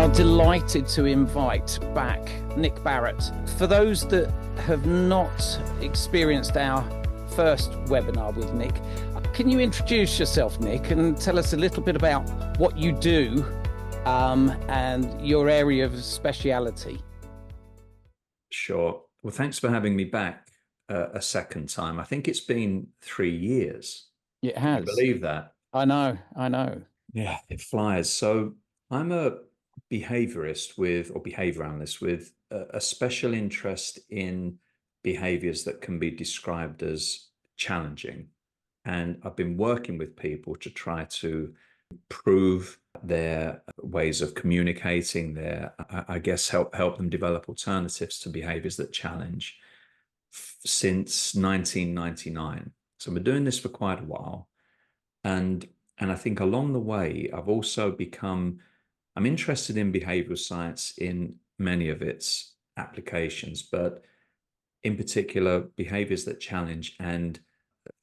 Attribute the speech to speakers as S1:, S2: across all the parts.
S1: are delighted to invite back Nick Barratt. For those that have not experienced our first webinar with Nick, can you introduce yourself, Nick, and tell us a little bit about what you do and your area of speciality?
S2: Sure. Well, thanks for having me back a second time. I think it's been 3 years.
S1: It has.
S2: Can you believe that?
S1: I know.
S2: Yeah, it flies. So I'm a behaviorist or behavior analyst with a special interest in behaviors that can be described as challenging. And I've been working with people to try to improve their ways of communicating, I guess, help them develop alternatives to behaviors that challenge since 1999. So we're doing this for quite a while. And I think along the way, I'm interested in behavioral science in many of its applications, but in particular, behaviors that challenge and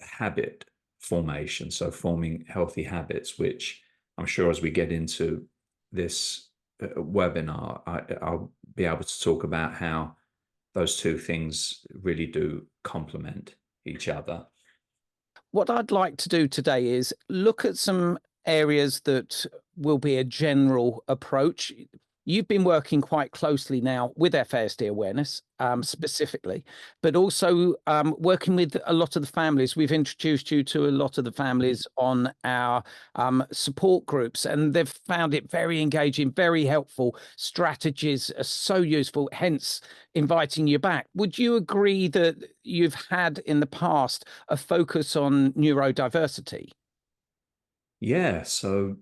S2: habit formation. So forming healthy habits, which I'm sure as we get into this webinar, I'll be able to talk about how those two things really do complement each other.
S1: What I'd like to do today is look at some areas that will be a general approach. You've been working quite closely now with FASD Awareness specifically, but also working with a lot of the families. We've introduced you to a lot of the families on our support groups, and they've found it very engaging, very helpful. Strategies are so useful, hence inviting you back. Would you agree that you've had in the past a focus on neurodiversity?
S2: Yeah, so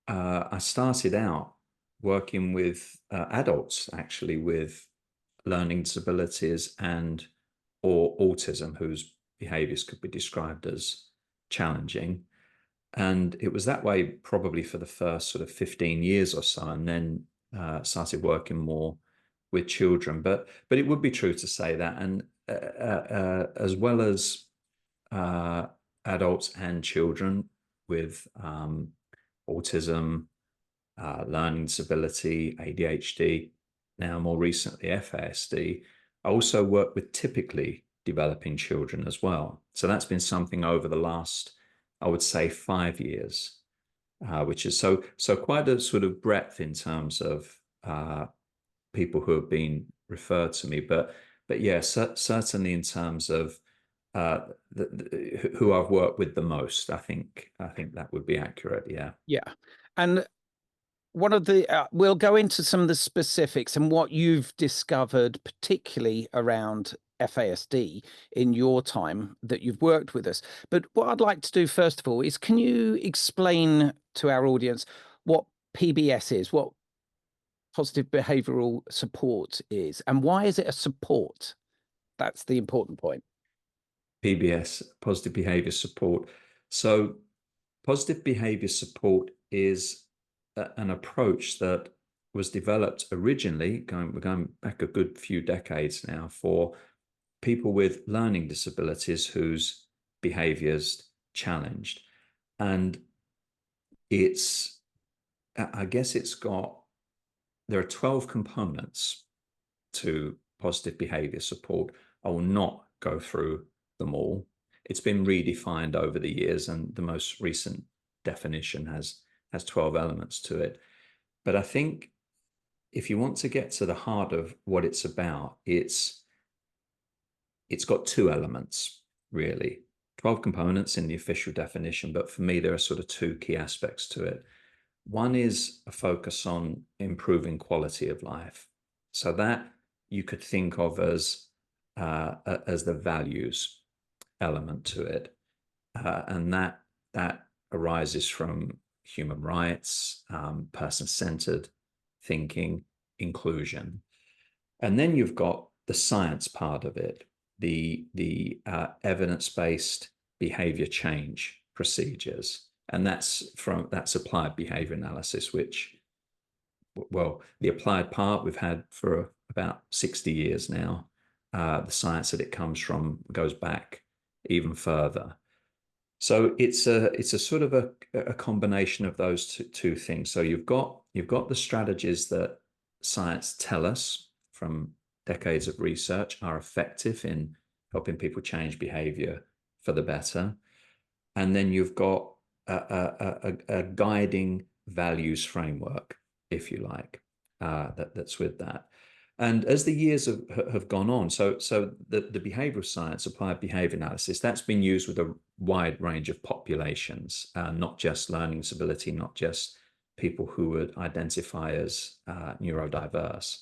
S2: I started out working with adults, actually, with learning disabilities or autism, whose behaviors could be described as challenging. And it was that way probably for the first sort of 15 years or so, and then started working more with children. But it would be true to say that, and as well as adults and children with autism, learning disability, ADHD, now more recently FASD. I also work with typically developing children as well. So that's been something over the last, I would say, 5 years, which is so quite a sort of breadth in terms of people who have been referred to me. But yeah, certainly in terms of who I've worked with the most, I think that would be accurate. Yeah.
S1: And one of the we'll go into some of the specifics and what you've discovered, particularly around FASD in your time that you've worked with us. But what I'd like to do first of all is, can you explain to our audience what PBS is, what Positive Behavioural Support is, and why is it a support? That's the important point.
S2: PBS, Positive Behaviour Support. So Positive Behaviour Support is an approach that was developed originally, we're going back a good few decades now, for people with learning disabilities whose behaviors challenged. And I guess there are 12 components to positive behavior support. I will not go through them all. It's been redefined over the years, and the most recent definition has 12 elements to it. But I think if you want to get to the heart of what it's about, it's got 2 elements, really. 12 components in the official definition, but for me, there are sort of 2 key aspects to it. One is a focus on improving quality of life. So that you could think of as the values element to it. And that arises from human rights, person-centered thinking, inclusion. And then you've got the science part of it, the evidence-based behavior change procedures. And that's applied behavior analysis, which, well, the applied part we've had for about 60 years now. The science that it comes from goes back even further. So it's a sort of a combination of those two things. So you've got you've got the strategies that science tell us from decades of research are effective in helping people change behavior for the better. And then you've got a guiding values framework, if you like, that's with that. And as the years have gone on, so the behavioral science, applied behavior analysis, that's been used with a wide range of populations, not just learning disability, not just people who would identify as neurodiverse,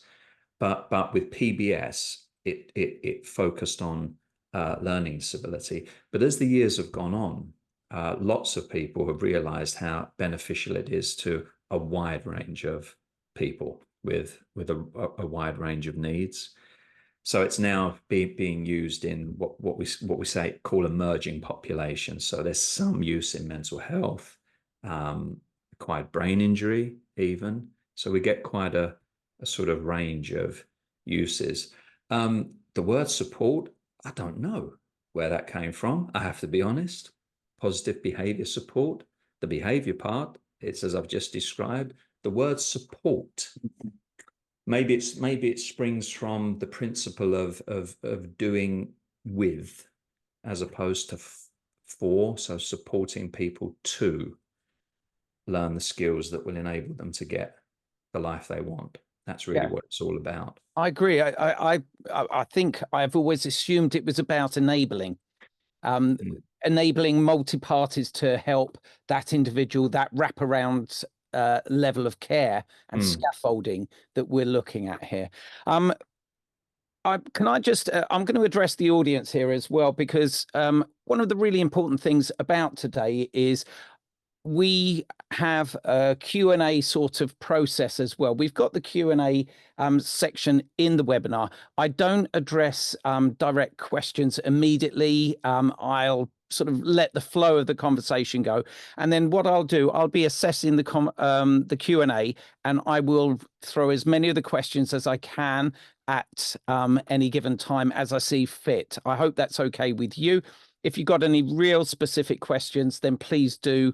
S2: but with PBS, it focused on learning disability. But as the years have gone on, lots of people have realized how beneficial it is to a wide range of people with a wide range of needs. So it's now being used in what we say call emerging populations. So there's some use in mental health, acquired brain injury, even. So we get quite a sort of range of uses. The word support, I don't know where that came from. I have to be honest. Positive behavior support, the behavior part, it's as I've just described. The word support, maybe it springs from the principle of doing with, as opposed to for. So supporting people to learn the skills that will enable them to get the life they want. That's really what it's all about.
S1: I agree. I think I've always assumed it was about enabling. Enabling multi-parties to help that individual, that wraparound level of care and scaffolding that we're looking at here. I'm going to address the audience here as well, because one of the really important things about today is we have a Q&A sort of process as well. We've got the Q&A section in the webinar. I don't address direct questions immediately. I'll sort of let the flow of the conversation go. And then what I'll do, I'll be assessing the Q&A, and I will throw as many of the questions as I can at any given time as I see fit. I hope that's okay with you. If you've got any real specific questions, then please do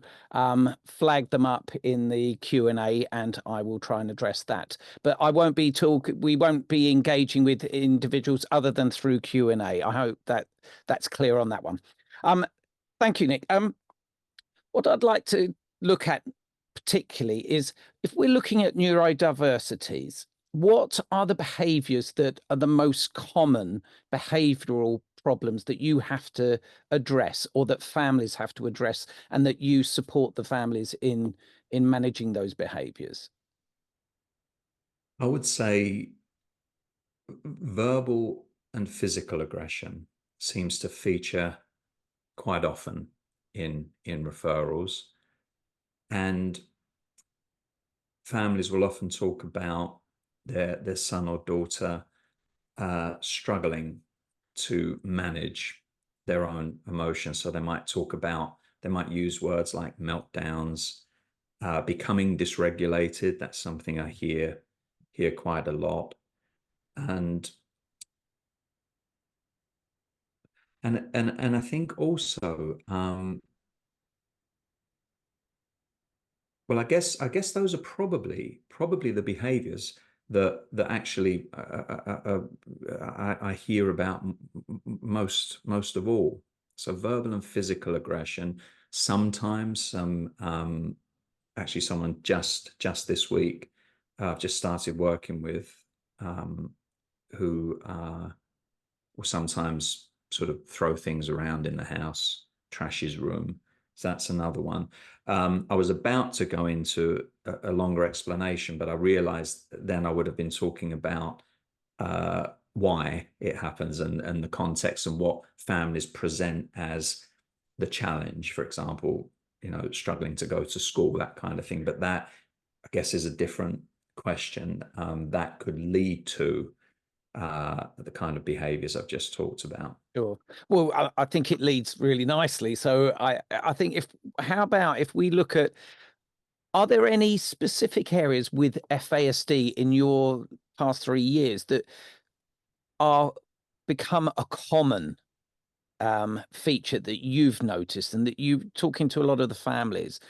S1: flag them up in the Q&A, and I will try and address that. But we won't be engaging with individuals other than through Q&A. I hope that's clear on that one. Thank you, Nick. What I'd like to look at particularly is, if we're looking at neurodiversities, what are the behaviours that are the most common behavioural problems that you have to address, or that families have to address, and that you support the families in managing those behaviours?
S2: I would say verbal and physical aggression seems to feature quite often in referrals, and families will often talk about their son or daughter struggling to manage their own emotions. So they might use words like meltdowns, becoming dysregulated. That's something I hear quite a lot. And I think also, well, I guess those are probably the behaviors that actually I hear about most of all. So verbal and physical aggression. Sometimes actually someone just this week I've just started working with, who will sometimes sort of throw things around in the house, trash his room. So that's another one. I was about to go into a longer explanation, but I realized then I would have been talking about why it happens, and the context, and what families present as the challenge. For example, struggling to go to school, that kind of thing. But that, I guess, is a different question that could lead to the kind of behaviors I've just talked about.
S1: Sure. Well, I think it leads really nicely. So I think how about if we look at, are there any specific areas with FASD in your past 3 years that are become a common feature that you've noticed, and that you, talking to a lot of the families,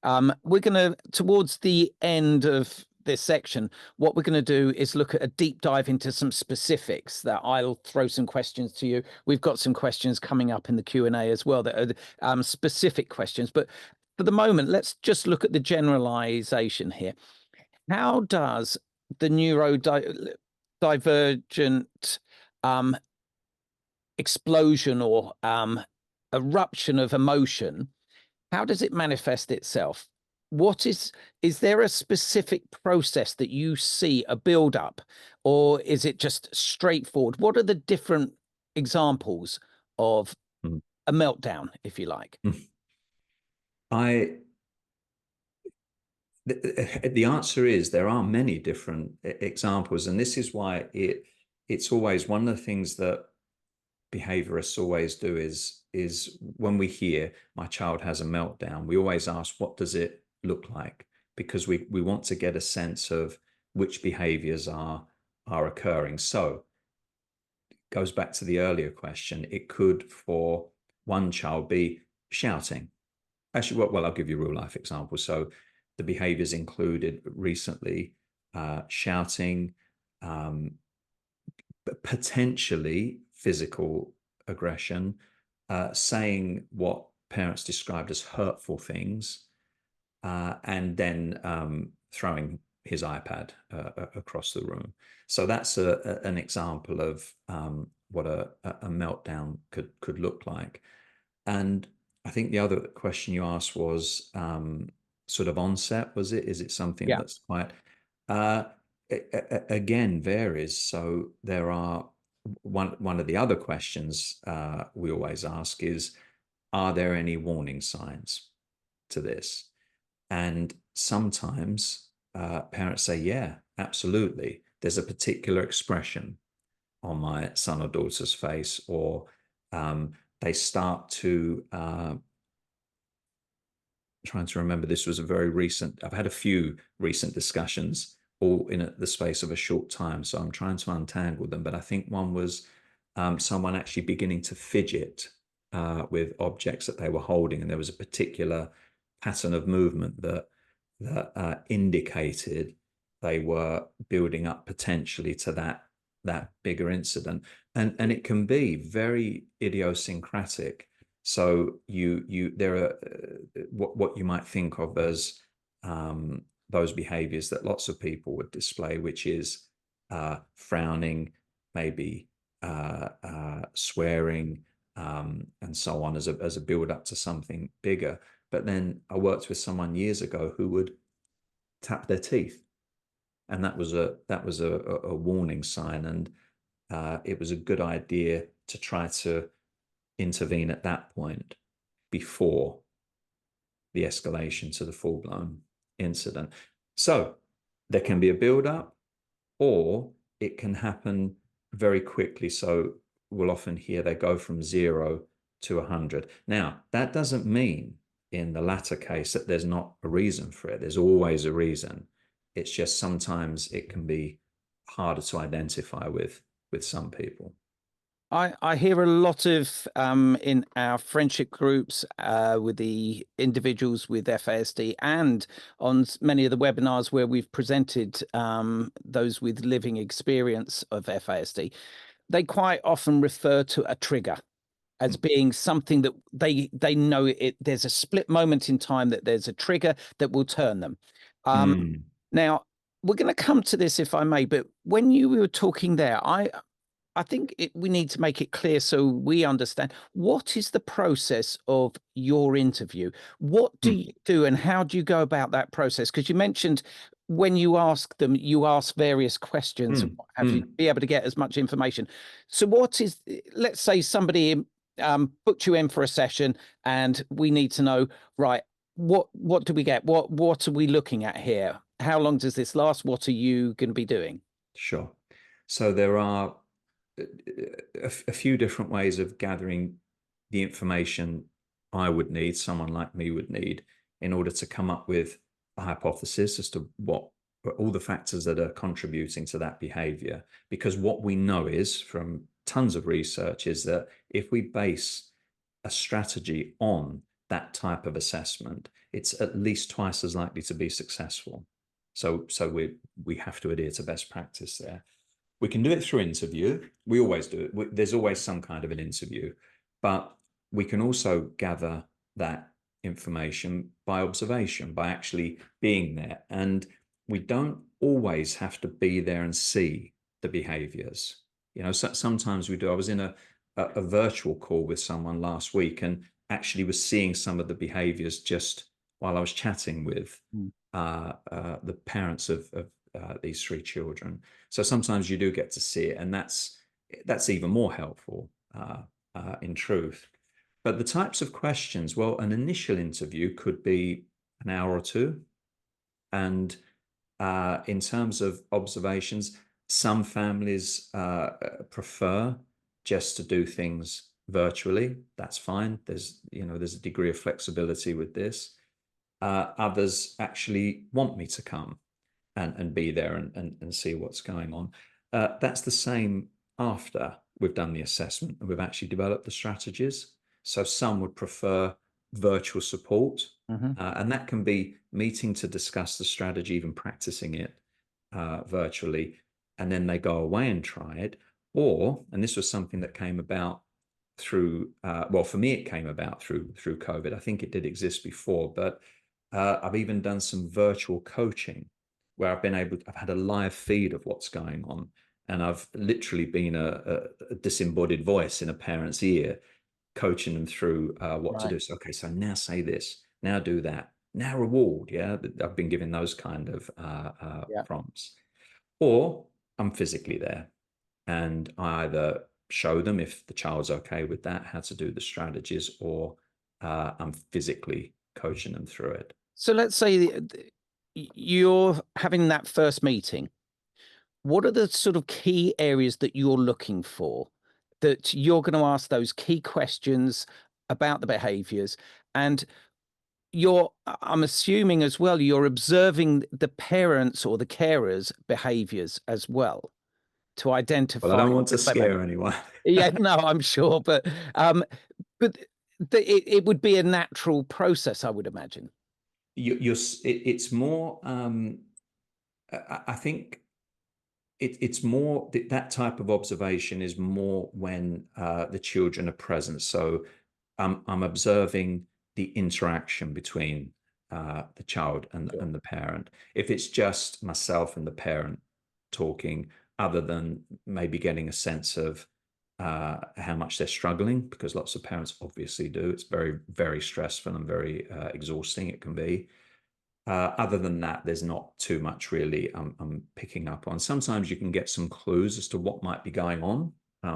S1: We're going to, towards the end of this section, what we're going to do is look at a deep dive into some specifics that I'll throw some questions to you. We've got some questions coming up in the Q&A as well that are specific questions. But for the moment, let's just look at the generalization here. How does the neurodivergent explosion or eruption of emotion, how does it manifest itself? Is there a specific process that you see, a build up, or is it just straightforward? What are the different examples of a meltdown, if you like?
S2: The answer is there are many different examples, and this is why it's always one of the things that behaviorists always do is when we hear my child has a meltdown, we always ask, what does it look like? Because we want to get a sense of which behaviors are occurring. So it goes back to the earlier question. It could, for one child, be shouting. Actually, well, I'll give you a real life example. So the behaviors included recently shouting, potentially physical aggression, saying what parents described as hurtful things, and then throwing his iPad across the room. So that's an example of what a meltdown could look like. And I think the other question you asked was sort of onset, was it? Is it something that's quite, again, varies. So there are, one of the other questions we always ask is, are there any warning signs to this? And sometimes parents say, yeah, absolutely. There's a particular expression on my son or daughter's face, or they start to, trying to remember, this was a very recent, I've had a few recent discussions all in the space of a short time, so I'm trying to untangle them, but I think one was someone actually beginning to fidget with objects that they were holding, and there was a particular pattern of movement that indicated they were building up potentially to that bigger incident, and it can be very idiosyncratic. So there are what you might think of as those behaviors that lots of people would display, which is frowning, maybe swearing, and so on, as a build up to something bigger. But then I worked with someone years ago who would tap their teeth, and that was a warning sign, and it was a good idea to try to intervene at that point before the escalation to the full-blown incident. So there can be a build-up, or it can happen very quickly. So we'll often hear they go from 0 to 100. Now, that doesn't mean in the latter case that there's not a reason for it. There's always a reason. It's just sometimes it can be harder to identify with some people.
S1: I hear a lot of in our friendship groups with the individuals with FASD, and on many of the webinars where we've presented those with living experience of FASD, they quite often refer to a trigger as being something that they know there's a split moment in time, that there's a trigger that will turn them. Now, we're going to come to this, if I may, but when you were talking there, I think we need to make it clear so we understand, what is the process of your interview? What do you do, and how do you go about that process? Because you mentioned when you ask them, you ask various questions and what have you, be able to get as much information. So what is, let's say somebody booked you in for a session and we need to know, right, what do we get? What are we looking at here? How long does this last? What are you going to be doing?
S2: Sure. So there are a few different ways of gathering the information I would need, someone like me would need, in order to come up with a hypothesis as to what all the factors that are contributing to that behavior. Because what we know is, from tons of research, is that if we base a strategy on that type of assessment, it's at least twice as likely to be successful. So we have to adhere to best practice there. We can do it through interview. We always do it. There's always some kind of an interview, but we can also gather that information by observation, by actually being there. And we don't always have to be there and see the behaviors. You know, so sometimes we do. I was in a virtual call with someone last week and actually was seeing some of the behaviors just while I was chatting with the parents of these 3 children. So sometimes you do get to see it, and that's even more helpful in truth. But the types of questions, well, an initial interview could be an hour or 2. And in terms of observations, some families prefer just to do things virtually. That's fine. There's a degree of flexibility with this. Others actually want me to come and be there and see what's going on. That's the same after we've done the assessment and we've actually developed the strategies. So some would prefer virtual support, and that can be meeting to discuss the strategy, even practicing it virtually, and then they go away and try it. Or, and this was something that came about through, well, for me, it came about through COVID. I think it did exist before, but I've even done some virtual coaching where I've had a live feed of what's going on. And I've literally been a disembodied voice in a parent's ear, coaching them through what to do. So, okay, so now say this, now do that, now reward. Yeah, I've been given those kind of prompts. Or I'm physically there and I either show them, if the child's okay with that, how to do the strategies, or I'm physically coaching them through it.
S1: So let's say you're having that first meeting. What are the sort of key areas that you're looking for, that you're going to ask those key questions about the behaviors? And I'm assuming as well, you're observing the parents or the carers' behaviors as well to identify.
S2: Well, I don't want to scare anyone.
S1: Yeah, no, I'm sure, but it would be a natural process, I would imagine.
S2: It's more. I think it's more that type of observation is more when the children are present. So I'm observing the interaction between the child and the parent. If it's just myself and the parent talking, other than maybe getting a sense of how much they're struggling, because lots of parents obviously do. It's very, very stressful and very exhausting. It can be. Other than that, there's not too much really I'm picking up on. Sometimes you can get some clues as to what might be going on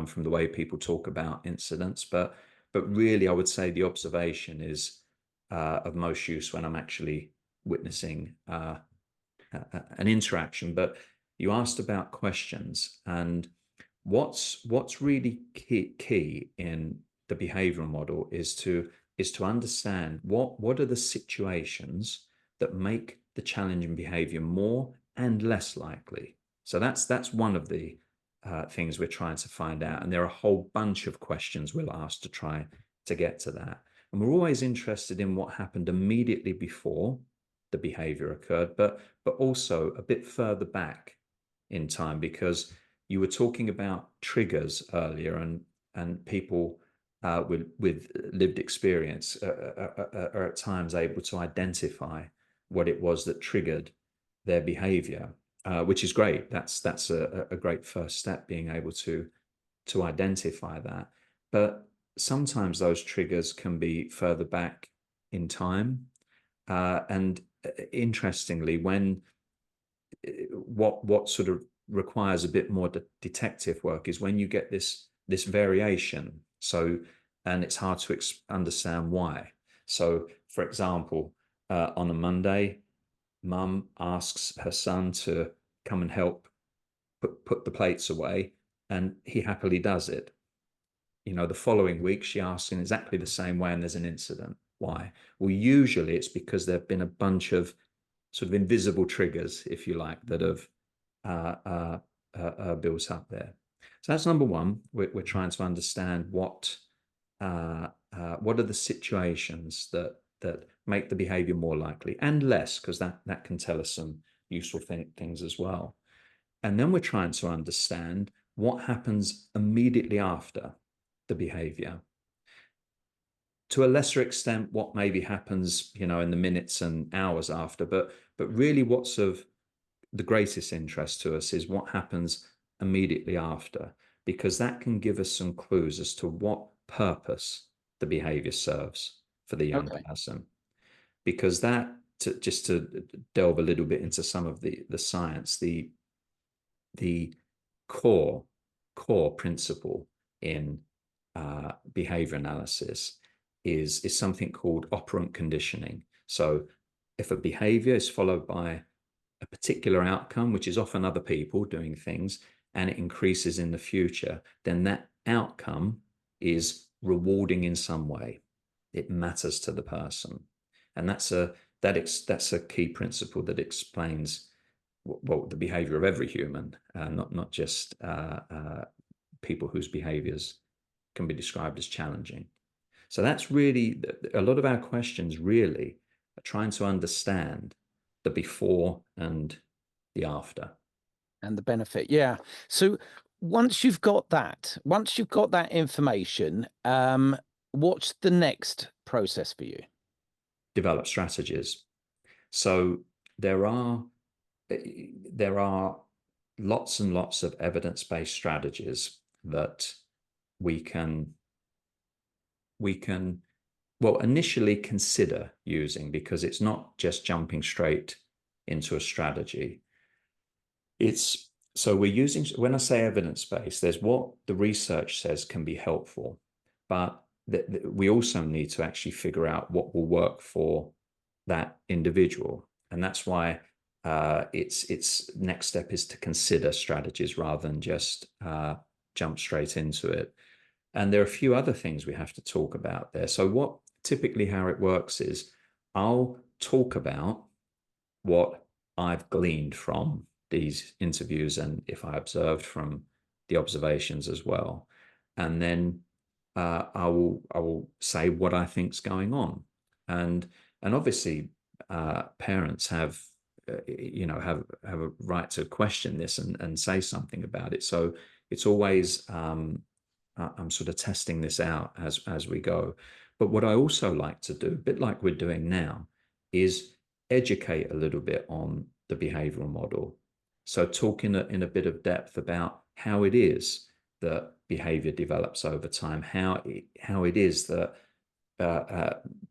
S2: from the way people talk about incidents, but really I would say the observation is of most use when I'm actually witnessing an interaction. But you asked about questions, and what's really key in the behavioral model is to understand what are the situations that make the challenging behavior more and less likely. So that's one of the things we're trying to find out. And there are a whole bunch of questions we'll ask to try to get to that. And we're always interested in what happened immediately before the behavior occurred, but also a bit further back in time, because you were talking about triggers earlier, and people with lived experience are at times able to identify what it was that triggered their behavior, which is great. That's a great first step, being able to identify that. But sometimes those triggers can be further back in time. And interestingly, when what sort of requires a bit more detective work is when you get this variation. So, and it's hard to understand why. So, for example, on a Monday, mum asks her son to come and help put the plates away, and he happily does it. You know, the following week she asks in exactly the same way, and there's an incident. Why? Well, usually it's because there have been a bunch of sort of invisible triggers, if you like, that have built up there. So that's number one. We're trying to understand what what are the situations that make the behavior more likely, and less, because that can tell us some useful things as well. And then we're trying to understand what happens immediately after the behavior. To a lesser extent, what maybe happens, in the minutes and hours after, but really what's of the greatest interest to us is what happens immediately after, because that can give us some clues as to what purpose the behavior serves for the young person. Because just to delve a little bit into some of the science, the core principle in behavior analysis is something called operant conditioning. So if a behavior is followed by a particular outcome, which is often other people doing things, and it increases in the future, then that outcome is rewarding in some way. It matters to the person. And that's a key principle that explains the behavior of every human, not just people whose behaviors can be described as challenging. So that's really a lot of our questions really are trying to understand the before and the after.
S1: And the benefit, yeah. So once you've got that information, what's the next process for you?
S2: Develop strategies. So there are lots and lots of evidence-based strategies that we can initially consider using, because it's not just jumping straight into a strategy. So we're using, when I say evidence-based, there's what the research says can be helpful, but we also need to actually figure out what will work for that individual. And that's why its next step is to consider strategies rather than just jump straight into it. And there are a few other things we have to talk about there. So typically how it works is I'll talk about what I've gleaned from these interviews, and if I observed from the observations as well. And then I will say what I think's going on. And obviously parents have a right to question this and say something about it. So it's always I'm sort of testing this out as we go. But what I also like to do, a bit like we're doing now, is educate a little bit on the behavioral model. So talking in a bit of depth about how it is that behavior develops over time, how it is that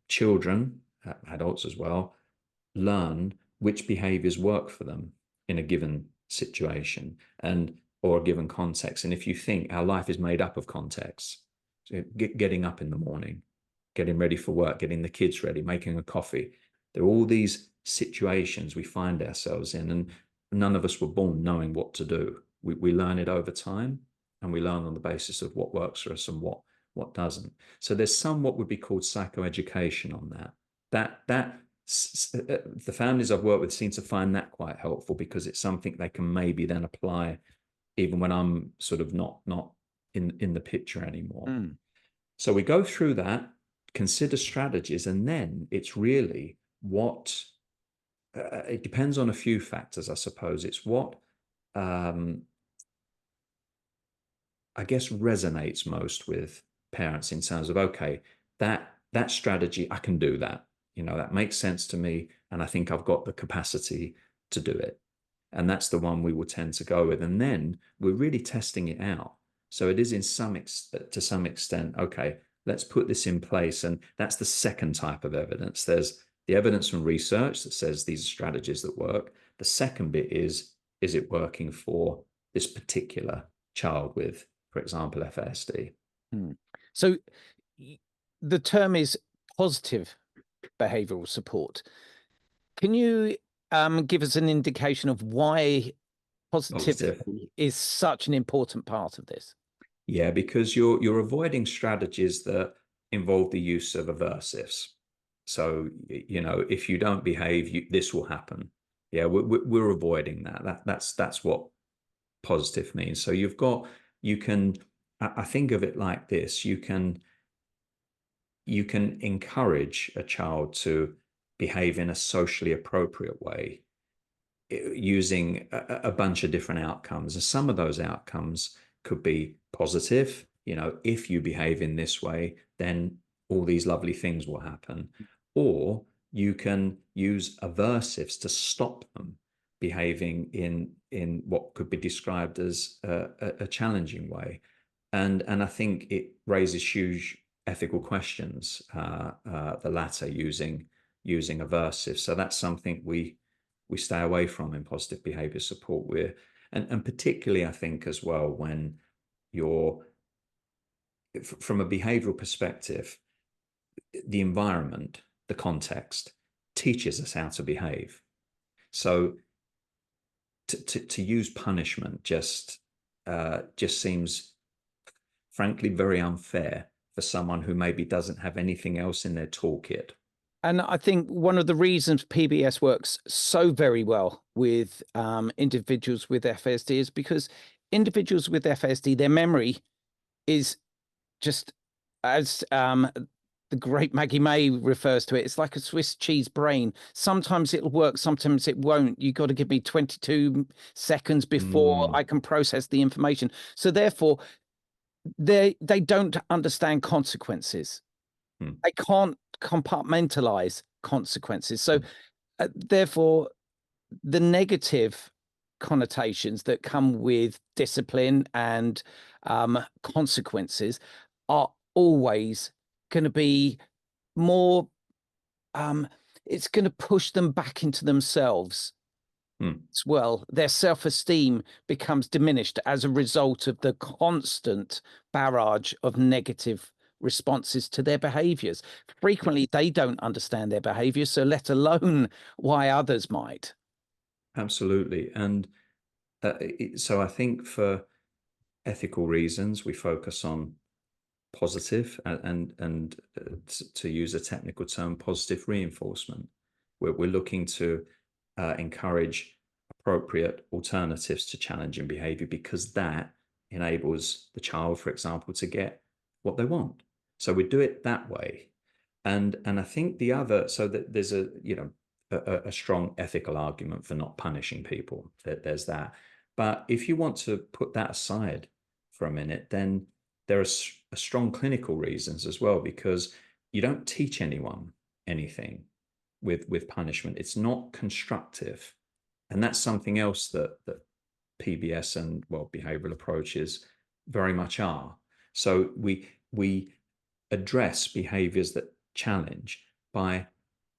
S2: children, adults as well, learn which behaviors work for them in a given situation or a given context. And if you think our life is made up of contexts, so getting up in the morning, getting ready for work, getting the kids ready, making a coffee, there are all these situations we find ourselves in, and none of us were born knowing what to do. We learn it over time, and we learn on the basis of what works for us and what doesn't. So there's some what would be called psychoeducation on that. The families I've worked with seem to find that quite helpful, because it's something they can maybe then apply even when I'm sort of not in the picture anymore. So we go through that, consider strategies, and then it's really what it depends on a few factors, I suppose. It's what I guess resonates most with parents in terms of, okay, that strategy, I can do that. That makes sense to me, and I think I've got the capacity to do it. And that's the one we will tend to go with. And then we're really testing it out. So it is to some extent, okay, let's put this in place. And that's the second type of evidence. There's the evidence from research that says these are strategies that work. The second bit is it working for this particular child with, for example, FASD?
S1: So the term is positive behavioral support. Can you give us an indication of why positivity is such an important part of this?
S2: Yeah, because you're avoiding strategies that involve the use of aversives. So, if you don't behave, this will happen. Yeah, we're avoiding that. That's what positive means. So you can, I think of it like this. You can you can encourage a child to behave in a socially appropriate way using a bunch of different outcomes. And some of those outcomes could be positive. You know, if you behave in this way, then all these lovely things will happen. Or you can use aversives to stop them behaving in what could be described as a challenging way. And I think it raises huge ethical questions, the latter, using aversives. So that's something we stay away from in positive behavior support. And particularly, I think, as well, when you're from a behavioral perspective, the environment, the context teaches us how to behave. So to use punishment just seems, frankly, very unfair for someone who maybe doesn't have anything else in their toolkit.
S1: And I think one of the reasons PBS works so very well with individuals with FASD is because individuals with FASD, their memory is just, as the great Maggie May refers to it, it's like a Swiss cheese brain. Sometimes it'll work, sometimes it won't. You've got to give me 22 seconds before I can process the information. So therefore, they don't understand consequences. They can't compartmentalize consequences. So therefore, the negative connotations that come with discipline and consequences are always going to be more, it's going to push them back into themselves as well. Their self-esteem becomes diminished as a result of the constant barrage of negative responses to their behaviors. Frequently, they don't understand their behaviors, so let alone why others might.
S2: Absolutely. And so I think for ethical reasons, we focus on positive and to use a technical term, positive reinforcement. We're looking to encourage appropriate alternatives to challenging behavior, because that enables the child, for example, to get what they want. So we do it that way. And I think the other, so that there's a strong ethical argument for not punishing people. There's that. But if you want to put that aside for a minute, then there are strong clinical reasons as well, because you don't teach anyone anything with punishment. It's not constructive. And that's something else that PBS and, well, behavioral approaches very much are. So we address behaviors that challenge by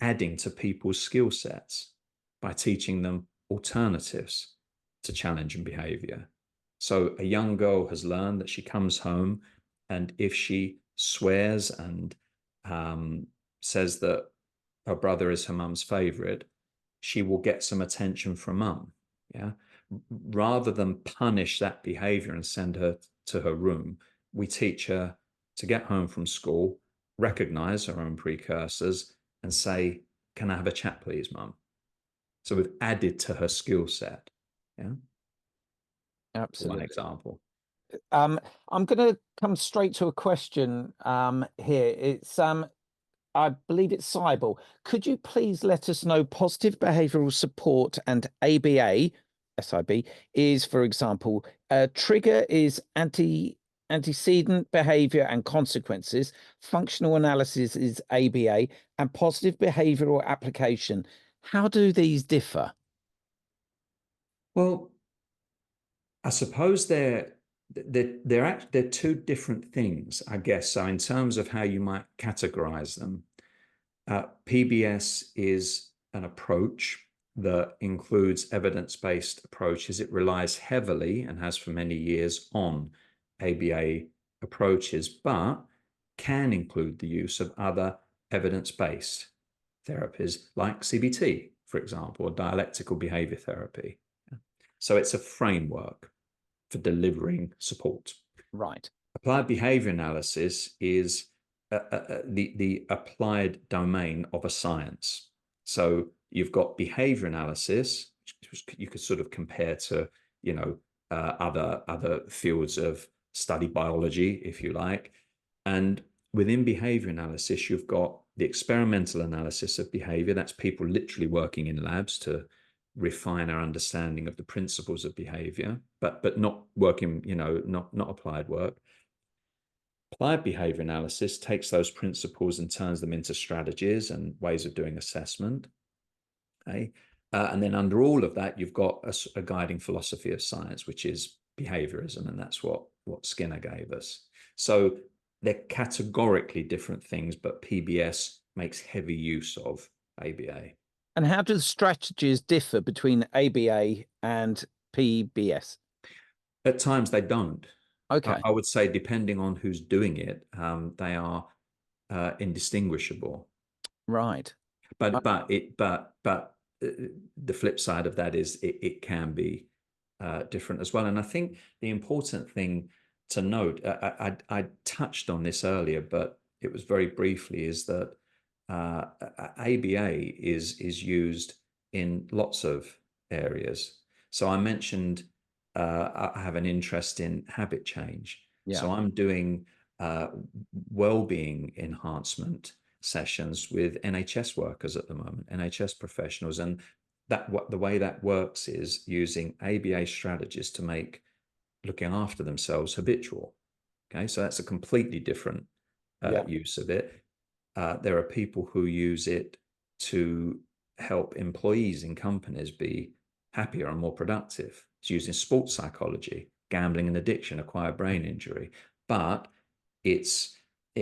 S2: adding to people's skill sets, by teaching them alternatives to challenging behavior. So a young girl has learned that she comes home, and if she swears and says that her brother is her mum's favorite, she will get some attention from mum. Yeah. Rather than punish that behavior and send her to her room, we teach her to get home from school, recognize her own precursors, and say, "Can I have a chat, please, mum?" So we've added to her skill set. Yeah.
S1: Absolutely.
S2: One example.
S1: I'm going to come straight to a question here. It's I believe it's Cybele. Could you please let us know positive behavioral support and ABA, SIB, is, for example, trigger is antecedent behavior and consequences, functional analysis is ABA, and positive behavioral application. How do these differ?
S2: Well, I suppose they're two different things, I guess. So in terms of how you might categorize them, PBS is an approach that includes evidence-based approaches. It relies heavily, and has for many years, on ABA approaches, but can include the use of other evidence-based therapies like CBT, for example, or dialectical behavior therapy. So it's a framework for delivering support.
S1: Right.
S2: Applied behavior analysis is the applied domain of a science. So you've got behavior analysis, which you could sort of compare to, other fields of study biology, if you like. And within behavior analysis, you've got the experimental analysis of behavior. That's people literally working in labs to refine our understanding of the principles of behavior, but not working, not applied work. Applied behavior analysis takes those principles and turns them into strategies and ways of doing assessment. Okay. And then under all of that, you've got a guiding philosophy of science, which is behaviorism, and that's what Skinner gave us. So they're categorically different things, but PBS makes heavy use of ABA.
S1: And how do the strategies differ between ABA and PBS?
S2: At times they don't.
S1: Okay.
S2: I would say, depending on who's doing it, they are indistinguishable.
S1: Right.
S2: But the flip side of that is it can be different as well. And I think the important thing to note, I touched on this earlier, but it was very briefly, is that ABA is used in lots of areas. So I mentioned I have an interest in habit change.
S1: Yeah.
S2: So I'm doing well-being enhancement sessions with NHS workers at the moment, NHS professionals, and the way that works is using ABA strategies to make looking after themselves habitual. Okay, so that's a completely different use of it. There are people who use it to help employees in companies be happier and more productive. It's used in sports psychology, gambling and addiction, acquired brain injury, but it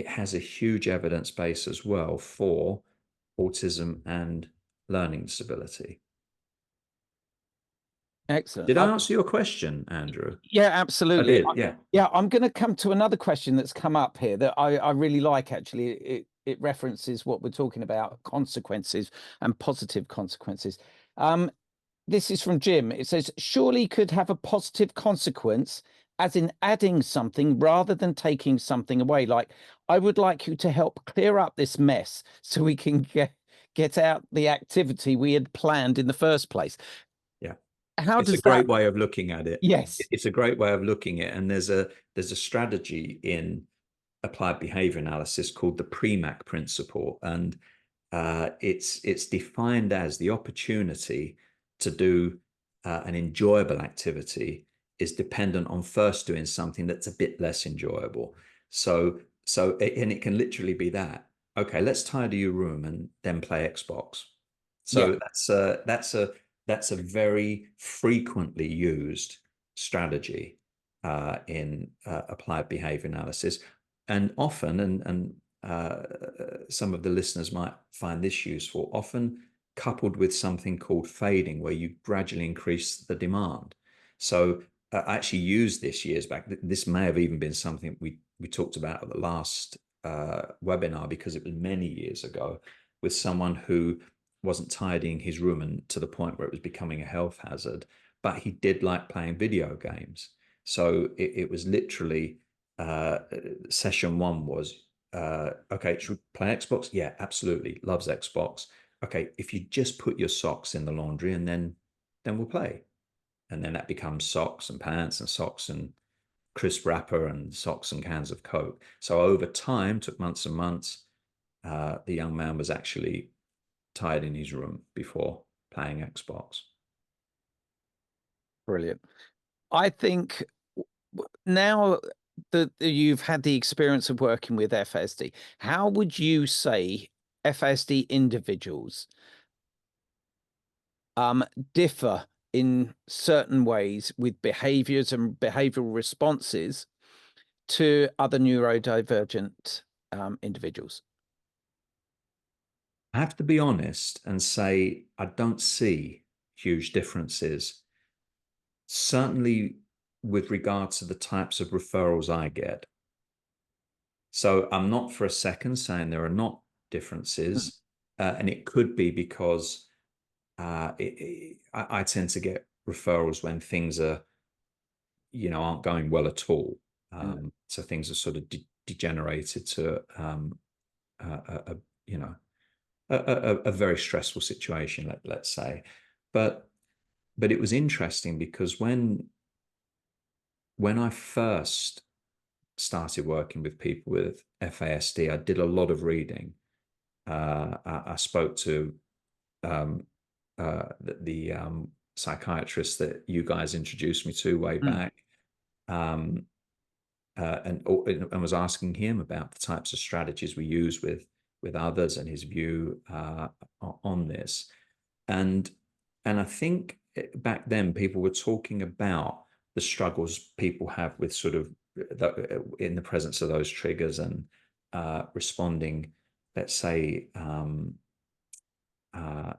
S2: has a huge evidence base as well for autism and learning disability.
S1: Excellent.
S2: Did I answer your question, Andrew?
S1: Yeah, absolutely.
S2: I did, yeah.
S1: Yeah, I'm going to come to another question that's come up here that I really like, actually. It references what we're talking about, consequences and positive consequences. This is from Jim. It says, surely could have a positive consequence, as in adding something rather than taking something away. Like, I would like you to help clear up this mess so we can get out the activity we had planned in the first place.
S2: Yeah.
S1: How does
S2: it's a great way of looking at it.
S1: Yes.
S2: It's a great way of looking at it. And there's a strategy in applied behavior analysis called the PREMAC principle. And it's defined as the opportunity to do an enjoyable activity is dependent on first doing something that's a bit less enjoyable. So and it can literally be that. Okay, let's tidy your room and then play Xbox. So yeah. That's a very frequently used strategy in applied behavior analysis, and often, and some of the listeners might find this useful, often coupled with something called fading, where you gradually increase the demand. So I actually used this years back. This may have even been something we talked about at the last webinar, because it was many years ago, with someone who wasn't tidying his room, and to the point where it was becoming a health hazard, but he did like playing video games. So it was literally session one was, okay, should we play Xbox? Yeah, absolutely. Loves Xbox. Okay, if you just put your socks in the laundry and then we'll play. And then that becomes socks and pants and socks and crisp wrapper and socks and cans of Coke. So over time, took months and months, the young man was actually tied in his room before playing Xbox.
S1: Brilliant. I think now that you've had the experience of working with FASD, how would you say FASD individuals differ in certain ways with behaviors and behavioral responses to other neurodivergent individuals?
S2: I have to be honest and say I don't see huge differences, certainly with regard to the types of referrals I get. So I'm not for a second saying there are not differences, and it could be because I tend to get referrals when things are, aren't going well at all. So things are sort of degenerated to a very stressful situation, let's say. But it was interesting because when I first started working with people with FASD, I did a lot of reading. I spoke to the psychiatrist that you guys introduced me to way back, and was asking him about the types of strategies we use with others and his view on this. And I think back then people were talking about the struggles people have with sort of in the presence of those triggers and responding, let's say,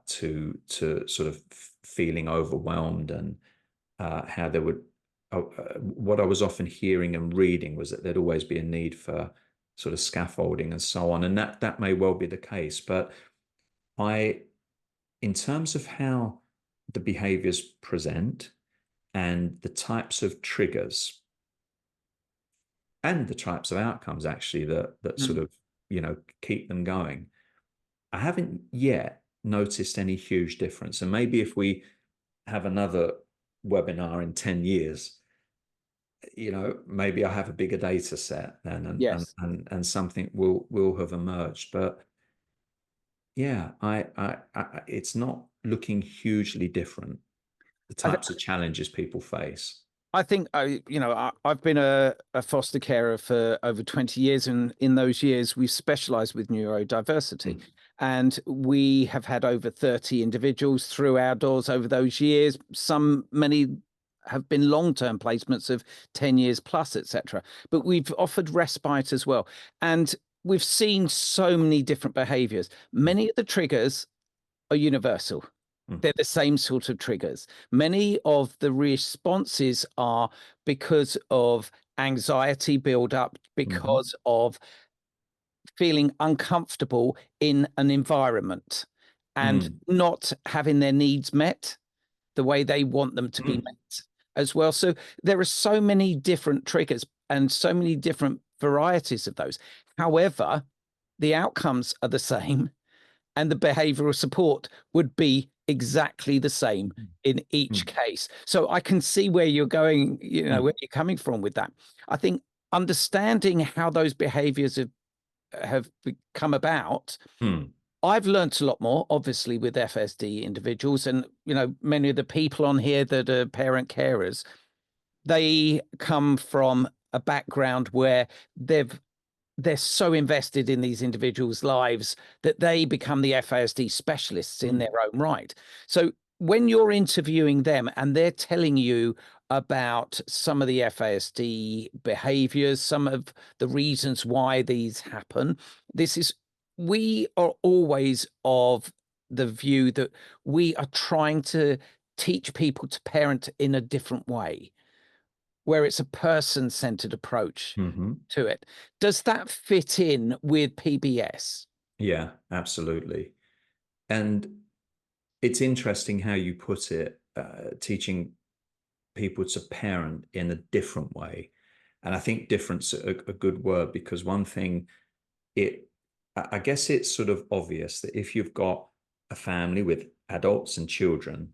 S2: to sort of feeling overwhelmed, and how there would what I was often hearing and reading was that there'd always be a need for sort of scaffolding and so on, and that may well be the case. But in terms of how the behaviors present and the types of triggers and the types of outcomes actually that sort of, you know, keep them going, I haven't yet noticed any huge difference. And maybe if we have another webinar in 10 years, you know, maybe I have a bigger data set then,
S1: Yes.
S2: and something will have emerged. But yeah, it's not looking hugely different, the types of challenges people face.
S1: I think I've been a foster carer for over 20 years, and in those years we've specialized with neurodiversity, and we have had over 30 individuals through our doors over those years. Many have been long-term placements of 10 years plus, etc. But we've offered respite as well, and we've seen so many different behaviors. Many of the triggers are universal. They're the same sort of triggers. Many of the responses are because of anxiety build-up, because of feeling uncomfortable in an environment and not having their needs met the way they want them to be met as well. So there are so many different triggers and so many different varieties of those. However, the outcomes are the same, and the behavioral support would be exactly the same in each case. So I can see where you're going, you know, where you're coming from with that. I think understanding how those behaviors have come about, I've learned a lot more, obviously, with FSD individuals, and, you know, many of the people on here that are parent carers, they come from a background where they're so invested in these individuals' lives that they become the FASD specialists in their own right. So when you're interviewing them and they're telling you about some of the FASD behaviors, some of the reasons why these happen, we are always of the view that we are trying to teach people to parent in a different way, where it's a person-centered approach to it. Does that fit in with PBS?
S2: Yeah, absolutely. And it's interesting how you put it, teaching people to parent in a different way. And I think different's a good word, because one thing, I guess it's sort of obvious that if you've got a family with adults and children,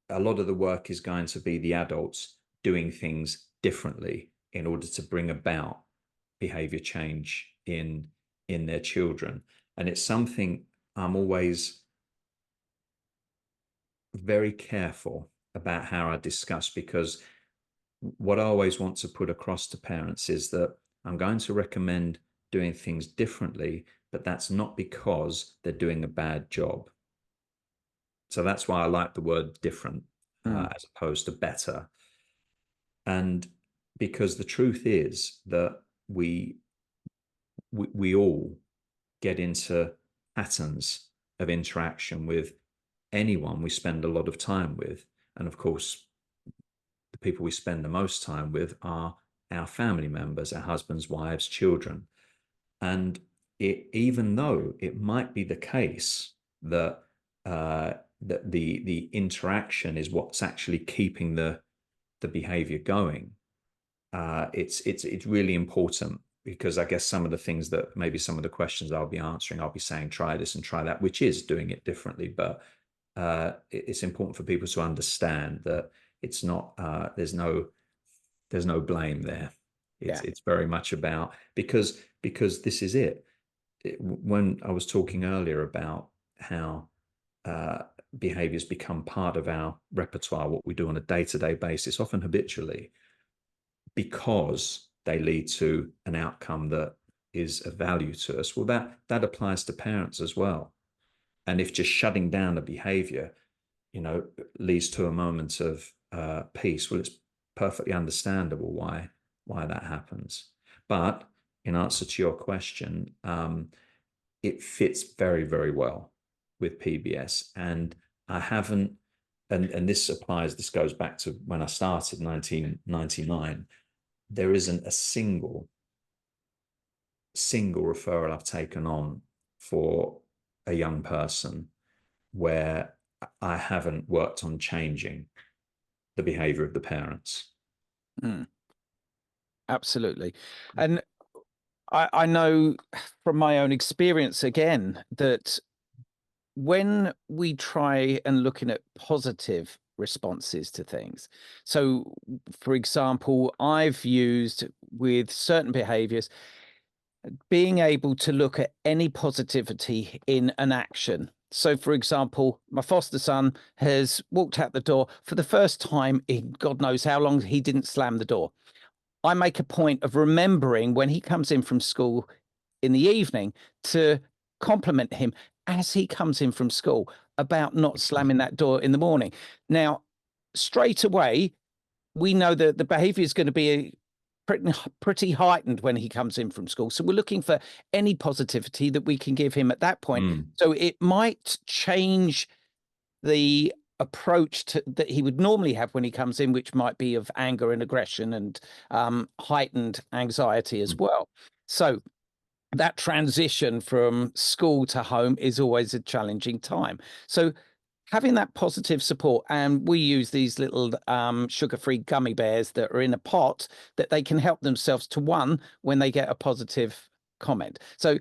S2: a lot of the work is going to be the adults doing things differently in order to bring about behavior change in their children. And it's something I'm always very careful about how I discuss, because what I always want to put across to parents is that I'm going to recommend doing things differently, but that's not because they're doing a bad job. So that's why I like the word different as opposed to better. And because the truth is that we all get into patterns of interaction with anyone we spend a lot of time with. And of course, the people we spend the most time with are our family members, our husbands, wives, children. And even though it might be the case that that the interaction is what's actually keeping the behavior going, it's really important, because I guess some of the things that maybe some of the questions I'll be answering, I'll be saying try this and try that, which is doing it differently. But it's important for people to understand that it's not there's no blame there. It's very much about, because this is it. When I was talking earlier about how behaviors become part of our repertoire, what we do on a day-to-day basis, often habitually, because they lead to an outcome that is of value to us. Well, that applies to parents as well. And if just shutting down a behavior, leads to a moment of peace, well, it's perfectly understandable why that happens. But in answer to your question, it fits very, very well with PBS. And I haven't, and this goes back to when I started, 1999, there isn't a single referral I've taken on for a young person where I haven't worked on changing the behavior of the parents.
S1: Absolutely. And I know from my own experience, again, that when we try and looking at positive responses to things, so for example, I've used with certain behaviors being able to look at any positivity in an action. So, for example, my foster son has walked out the door for the first time in God knows how long. He didn't slam the door. I make a point of remembering when he comes in from school in the evening to compliment him as he comes in from school about not slamming that door in the morning. Now, straight away, we know that the behavior is going to be pretty heightened when he comes in from school. So we're looking for any positivity that we can give him at that point. So it might change the approach that he would normally have when he comes in, which might be of anger and aggression and heightened anxiety as well. So that transition from school to home is always a challenging time. So having that positive support, and we use these little sugar-free gummy bears that are in a pot that they can help themselves to one when they get a positive comment. So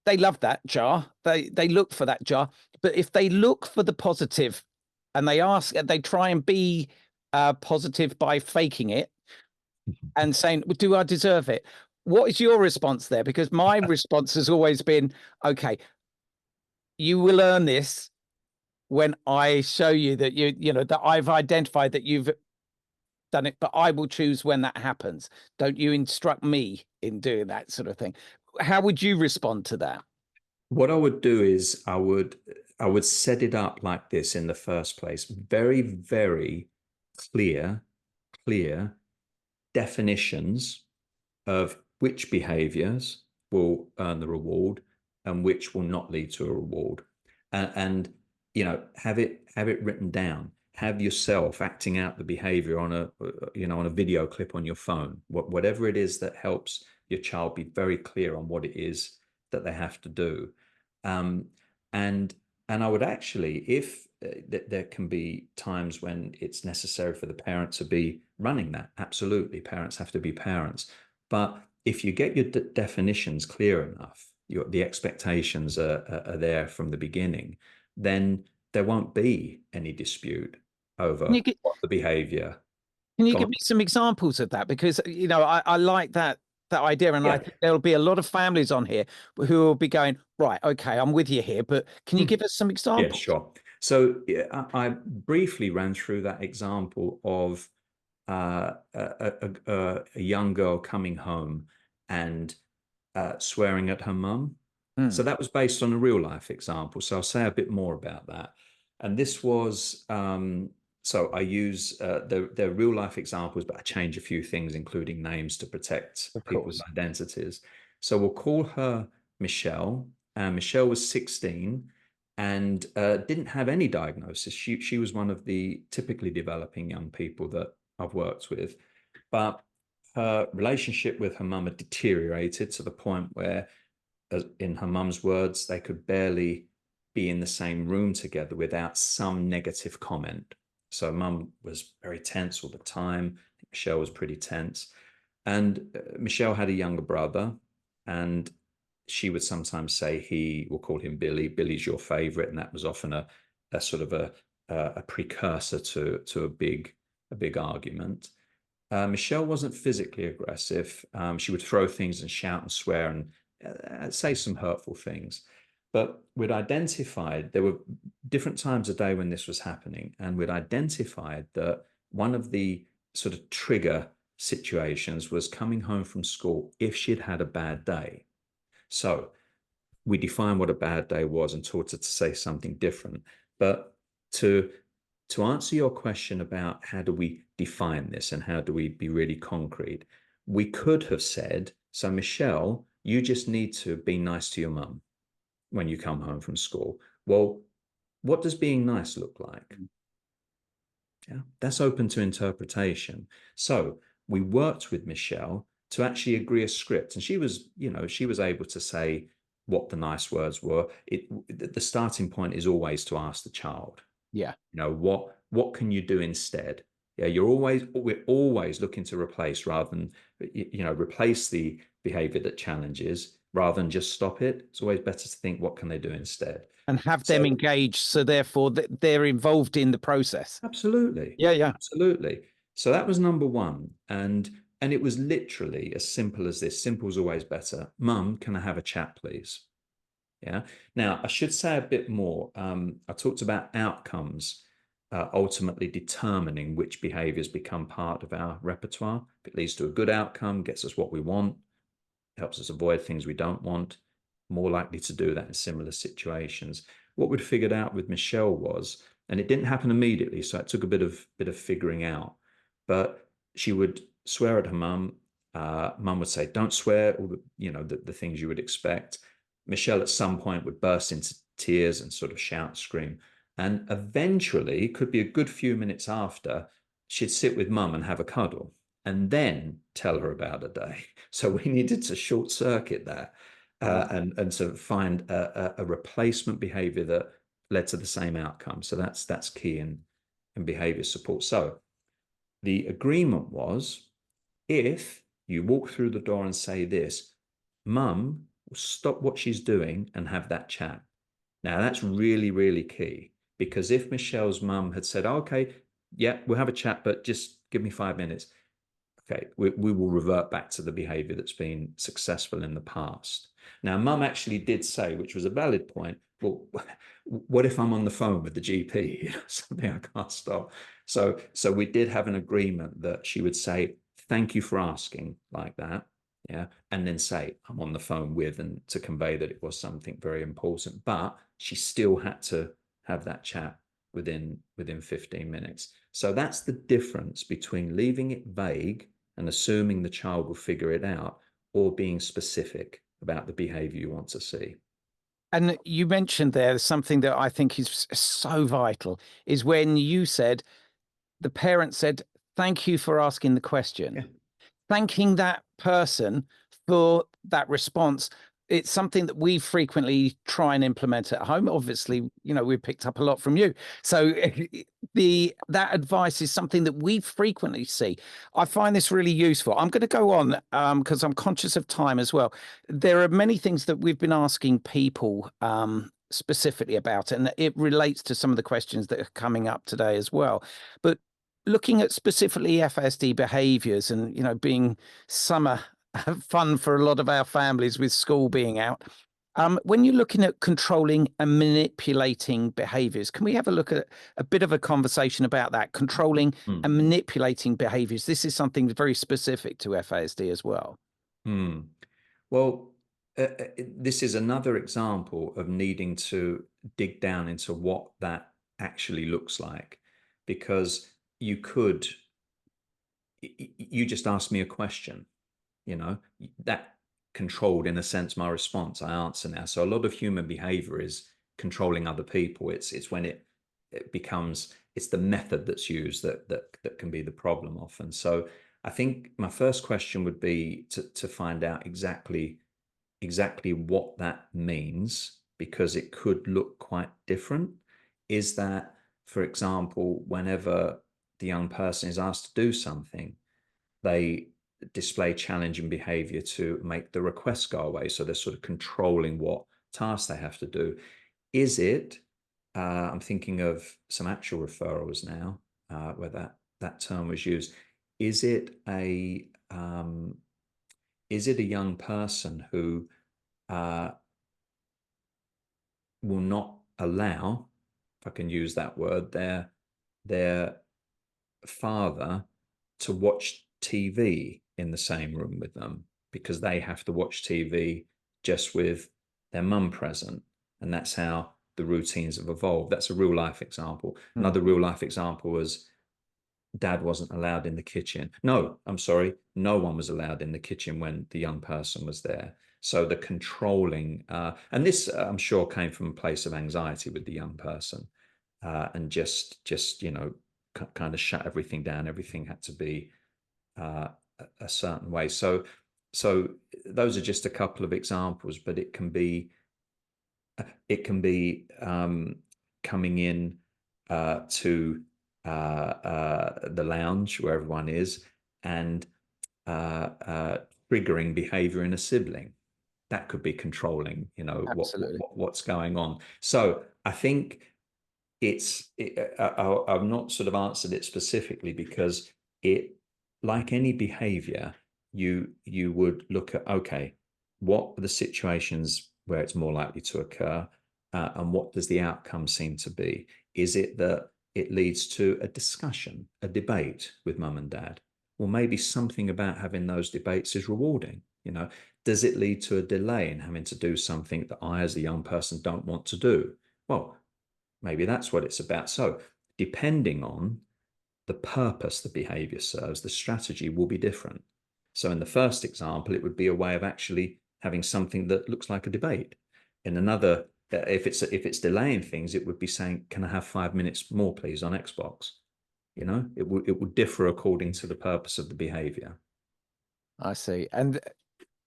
S1: they love that jar. They look for that jar. But if they look for the positive and they try and be positive by faking it and saying, well, do I deserve it? What is your response there? Because my response has always been, okay, you will earn this when I show you that that I've identified that you've done it, but I will choose when that happens. Don't you instruct me in doing that sort of thing. How would you respond to that?
S2: What I would do is I would set it up like this in the first place. Very, very clear definitions of which behaviors will earn the reward and which will not lead to a reward. And have it written down. Have yourself acting out the behavior on a video clip on your phone. Whatever it is that helps your child be very clear on what it is that they have to do. And I would actually, if there can be times when it's necessary for the parent to be running that, absolutely, parents have to be parents. But if you get your definitions clear enough, the expectations are there from the beginning, then there won't be any dispute over what the behavior.
S1: Can you give me some examples of that? Because I like that idea, and I think there'll be a lot of families on here who will be going, right, okay, I'm with you here, but can you give us some examples?
S2: Yeah, sure. So I briefly ran through that example of a young girl coming home and swearing at her mum. So that was based on a real life example. So I'll say a bit more about that. And this was, so I use their real life examples, but I change a few things, including names to protect people's identities. So we'll call her Michelle. Michelle was 16 and didn't have any diagnosis. She was one of the typically developing young people that I've worked with. But her relationship with her mum had deteriorated to the point where, in her mum's words, they could barely be in the same room together without some negative comment. So mum was very tense all the time. Michelle was pretty tense. And Michelle had a younger brother, and she would sometimes say, we'll call him Billy. Billy's your favorite. And that was often a sort of a precursor to a big argument. Michelle wasn't physically aggressive. She would throw things and shout and swear and say some hurtful things. But we'd identified there were different times a day when this was happening, and we'd identified that one of the sort of trigger situations was coming home from school if she'd had a bad day. So we defined what a bad day was and taught her to say something different. But to answer your question about how do we define this and how do we be really concrete, we could have said, so Michelle, you just need to be nice to your mum when you come home from school. Well, what does being nice look like? Yeah, that's open to interpretation. So we worked with Michelle to actually agree a script, and she was, she was able to say what the nice words were. The starting point is always to ask the child,
S1: Yeah.
S2: What can you do instead? Yeah, we're always looking to replace rather than, replace the behavior that challenges rather than just stop it. It's always better to think, what can they do instead?
S1: And have them engaged, so therefore they're involved in the process.
S2: Absolutely.
S1: Yeah.
S2: Absolutely. So that was number one. And it was literally as simple as this. Simple is always better. Mum, can I have a chat, please? Yeah. Now, I should say a bit more. I talked about outcomes ultimately determining which behaviors become part of our repertoire. If it leads to a good outcome, gets us what we want, helps us avoid things we don't want, more likely to do that in similar situations. What we'd figured out with Michelle was, and it didn't happen immediately, so it took a bit of figuring out, but she would swear at her mum. Mum would say, don't swear, all the things you would expect. Michelle at some point would burst into tears and sort of shout and scream. And eventually, it could be a good few minutes after, she'd sit with mum and have a cuddle and then tell her about her day. So we needed to short circuit that and sort of find a replacement behavior that led to the same outcome. So that's key in behavior support. So the agreement was, if you walk through the door and say this, mum will stop what she's doing and have that chat. Now that's really, really key, because if Michelle's mum had said, oh, okay, yeah, we'll have a chat, but just give me 5 minutes. Okay, we will revert back to the behavior that's been successful in the past. Now, mum actually did say, which was a valid point, well, what if I'm on the phone with the GP? Something I can't stop. So we did have an agreement that she would say, thank you for asking, like that. Yeah. And then say, I'm on the phone with, and to convey that it was something very important. But she still had to have that chat within 15 minutes. So that's the difference between leaving it vague and assuming the child will figure it out, or being specific about the behavior you want to see.
S1: And you mentioned there something that I think is so vital, is when you said, the parent said, thank you for asking the question.
S2: Yeah.
S1: Thanking that person for that response. It's something that we frequently try and implement at home. Obviously, we picked up a lot from you. So that advice is something that we frequently see. I find this really useful. I'm going to go on because I'm conscious of time as well. There are many things that we've been asking people specifically about, and it relates to some of the questions that are coming up today as well. But looking at specifically FASD behaviours and, being summer fun for a lot of our families with school being out. When you're looking at controlling and manipulating behaviours, can we have a look at a bit of a conversation about that? Controlling and manipulating behaviours. This is something very specific to FASD as well.
S2: Well, this is another example of needing to dig down into what that actually looks like, because you just asked me a question, that controlled, in a sense, my response. I answer now. So a lot of human behavior is controlling other people. It's when it becomes, it's the method that's used that can be the problem often. So I think my first question would be to find out exactly what that means, because it could look quite different. Is that, for example, whenever the young person is asked to do something, they display challenging behavior to make the request go away. So they're sort of controlling what tasks they have to do. Is it, I'm thinking of some actual referrals now where that term was used. is it a young person who will not allow, if I can use that word, their father to watch TV in the same room with them because they have to watch TV just with their mum present, and that's how the routines have evolved. That's a real life example. Another real life example was dad wasn't allowed in the kitchen. No, I'm sorry, no one was allowed in the kitchen when the young person was there. So the controlling, and this I'm sure came from a place of anxiety with the young person, and just kind of shut everything down. Everything had to be a certain way. So those are just a couple of examples, but it can be coming in to the lounge where everyone is and triggering behavior in a sibling. That could be controlling,
S1: Absolutely.
S2: what's going on. So I think I've not sort of answered it specifically because it, like any behavior, you would look at, okay, what are the situations where it's more likely to occur, and what does the outcome seem to be? Is it that it leads to a discussion, a debate with mum and dad? Well, maybe something about having those debates is rewarding. Does it lead to a delay in having to do something that I, as a young person, don't want to do? Well, maybe that's what it's about. So, depending on the purpose the behavior serves, the strategy will be different. So, in the first example, it would be a way of actually having something that looks like a debate. In another, if it's delaying things, it would be saying, "Can I have 5 minutes more, please, on Xbox?" It would differ according to the purpose of the behavior.
S1: I see. And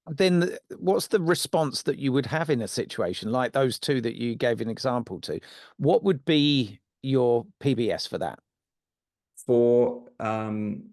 S1: then what's the response that you would have in a situation like those two that you gave an example to? What would be your PBS for that?
S2: For do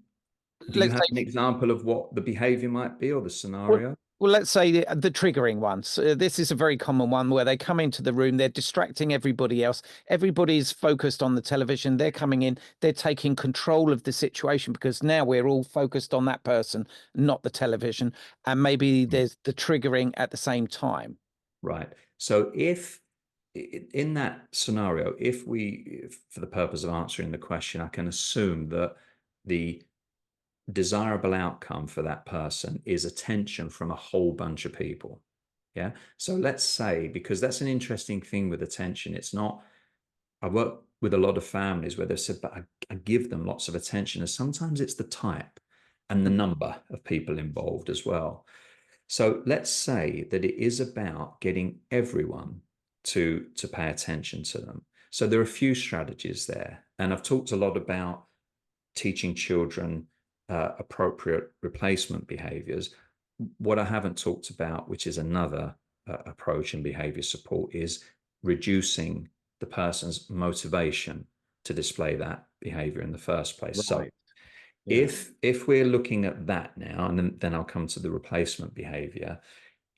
S2: you
S1: Let's
S2: have an
S1: say,
S2: example of what the behavior might be or the
S1: well,
S2: scenario?
S1: well, let's say the triggering ones. This is a very common one where they come into the room, they're distracting everybody else. Everybody's focused on the television. They're coming in, they're taking control of the situation because now we're all focused on that person, not the television. And maybe there's the triggering at the same time.
S2: Right. So if in that scenario, if for the purpose of answering the question, I can assume that the desirable outcome for that person is attention from a whole bunch of people. Yeah. So let's say, because that's an interesting thing with attention, it's not, I work with a lot of families where they've said, but I give them lots of attention. And sometimes it's the type and the number of people involved as well. So let's say that it is about getting everyone to pay attention to them. So there are a few strategies there. And I've talked a lot about teaching children appropriate replacement behaviors. What I haven't talked about, which is another approach in behavior support, is reducing the person's motivation to display that behavior in the first place. So
S1: Right. Yeah.
S2: if we're looking at that now, and then I'll come to the replacement behavior,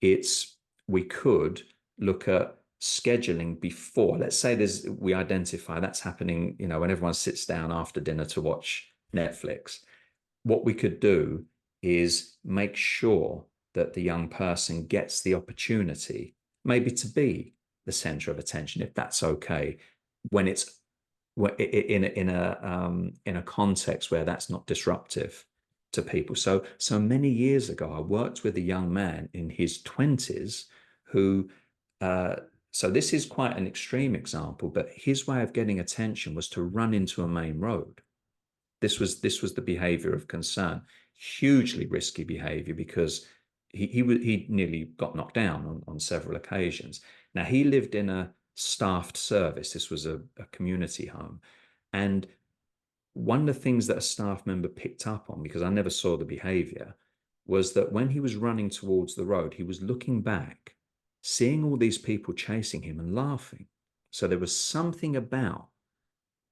S2: we could look at scheduling before. Let's say we identify that's happening, when everyone sits down after dinner to watch Netflix. What we could do is make sure that the young person gets the opportunity, maybe to be the center of attention, if that's okay, when it's in a context where that's not disruptive to people. So many years ago, I worked with a young man in his 20s who, so this is quite an extreme example, but his way of getting attention was to run into a main road. This was the behavior of concern. Hugely risky behavior because he nearly got knocked down on several occasions. Now, he lived in a staffed service. This was a community home. And one of the things that a staff member picked up on, because I never saw the behavior, was that when he was running towards the road, he was looking back, seeing all these people chasing him and laughing. So there was something about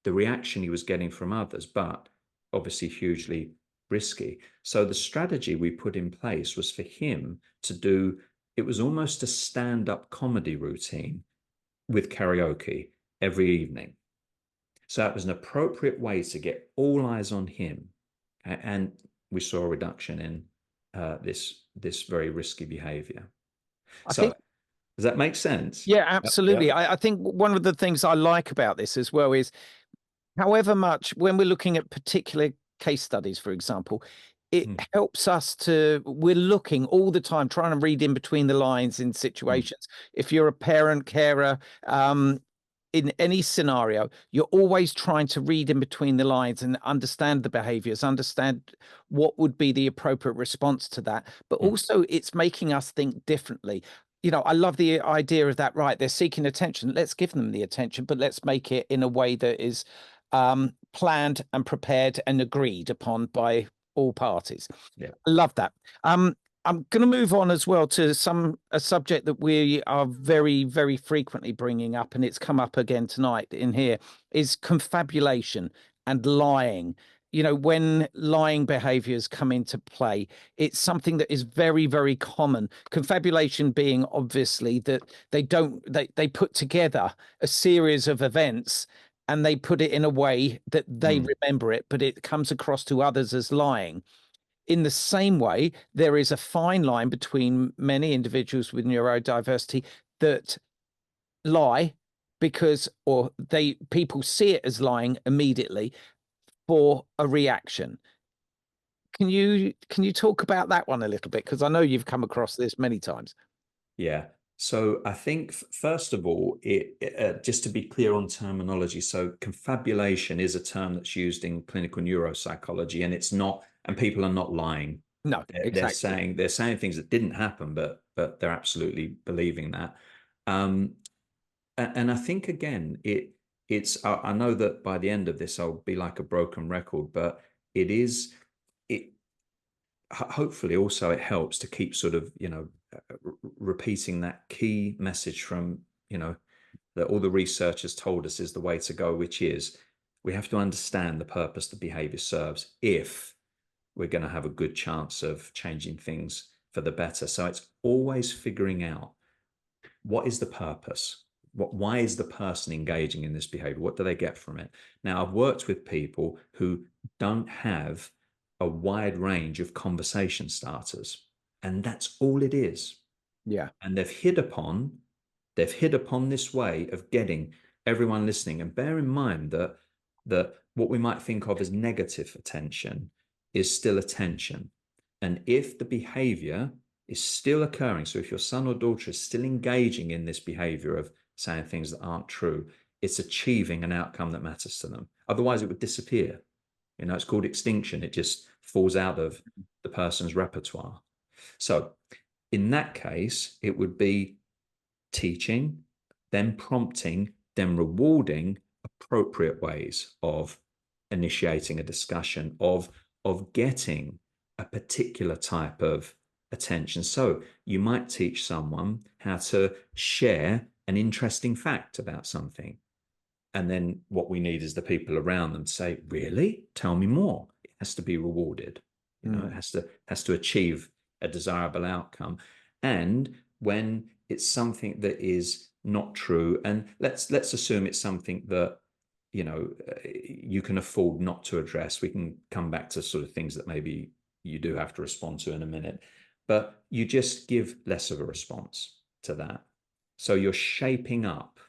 S2: the reaction he was getting from others, but obviously hugely risky. So the strategy we put in place was for him to do, it was almost a stand-up comedy routine with karaoke every evening. So it was an appropriate way to get all eyes on him And we saw a reduction in this very risky behavior.
S1: I
S2: So
S1: think,
S2: does that make sense?
S1: yeah,
S2: Yep,
S1: absolutely.
S2: yep.
S1: I think one of the things I like about this as well is, however much, when we're looking at particular case studies, for example, it helps us we're looking all the time, trying to read in between the lines in situations. If you're a parent, carer, in any scenario, you're always trying to read in between the lines and understand the behaviors, understand what would be the appropriate response to that. But also it's making us think differently. You know, I love the idea of that, right? They're seeking attention. Let's give them the attention, but let's make it in a way that is planned and prepared and agreed upon by all parties.
S2: Yeah.
S1: I love that. I'm going to move on as well to a subject that we are very, very frequently bringing up, and it's come up again tonight in here, is confabulation and lying. You know, when lying behaviors come into play, it's something that is very, very common. Confabulation being obviously that they put together a series of events and they put it in a way that they remember it, but it comes across to others as lying. In the same way, there is a fine line between many individuals with neurodiversity that lie because, or people see it as lying immediately for a reaction. Can you talk about that one a little bit? Because I know you've come across this many times.
S2: Yeah. So I think, first of all, just to be clear on terminology, so confabulation is a term that's used in clinical neuropsychology, and it's not, and people are not lying.
S1: No, exactly.
S2: They're saying things that didn't happen, but they're absolutely believing that. And I think, again, it's I know that by the end of this I'll be like a broken record, but it hopefully also it helps to keep sort of, repeating that key message from, that all the research has told us is the way to go, which is we have to understand the purpose the behavior serves if we're going to have a good chance of changing things for the better. So it's always figuring out, what is the purpose? Why is the person engaging in this behavior? What do they get from it? Now, I've worked with people who don't have a wide range of conversation starters, and that's all it is.
S1: Yeah.
S2: And they've hit upon this way of getting everyone listening. And bear in mind that what we might think of as negative attention is still attention. And if the behavior is still occurring, so if your son or daughter is still engaging in this behavior of saying things that aren't true, it's achieving an outcome that matters to them. Otherwise, it would disappear. It's called extinction. It just falls out of the person's repertoire. So in that case, it would be teaching, then prompting, then rewarding appropriate ways of initiating a discussion, of getting a particular type of attention. So you might teach someone how to share an interesting fact about something. And then what we need is the people around them to say, really? Tell me more. It has to be rewarded. It has to achieve a desirable outcome. And when it's something that is not true, and let's assume it's something that you can afford not to address. We can come back to sort of things that maybe you do have to respond to in a minute, but you just give less of a response to that. So you're shaping up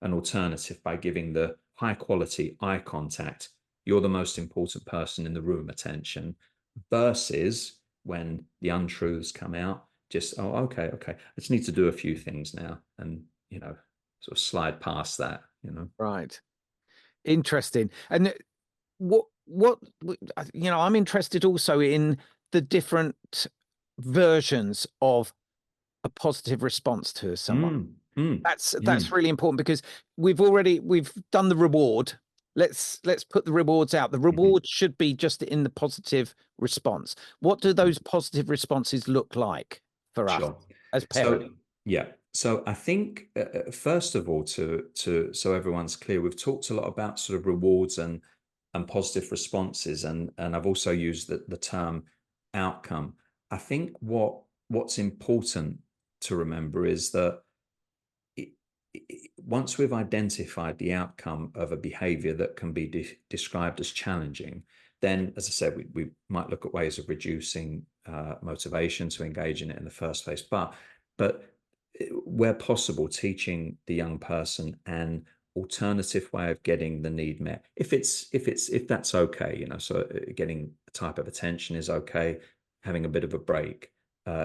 S2: an alternative by giving the high quality eye contact, you're the most important person in the room attention, versus when the untruths come out, just, oh, okay, I just need to do a few things now, and sort of slide past that.
S1: Right. Interesting. And what I'm interested also in the different versions of a positive response to someone. That's really important, because we've done the reward. Let's put the rewards out. The reward should be just in the positive response. What do those positive responses look like for us as parents?
S2: So I think, first of all, so everyone's clear, we've talked a lot about sort of rewards and positive responses, and I've also used the term outcome. I think what's important to remember is that once we've identified the outcome of a behavior that can be described as challenging, then, as I said, we might look at ways of reducing motivation to engage in it in the first place. But where possible, teaching the young person an alternative way of getting the need met, if that's okay, you know. So getting a type of attention is okay, having a bit of a break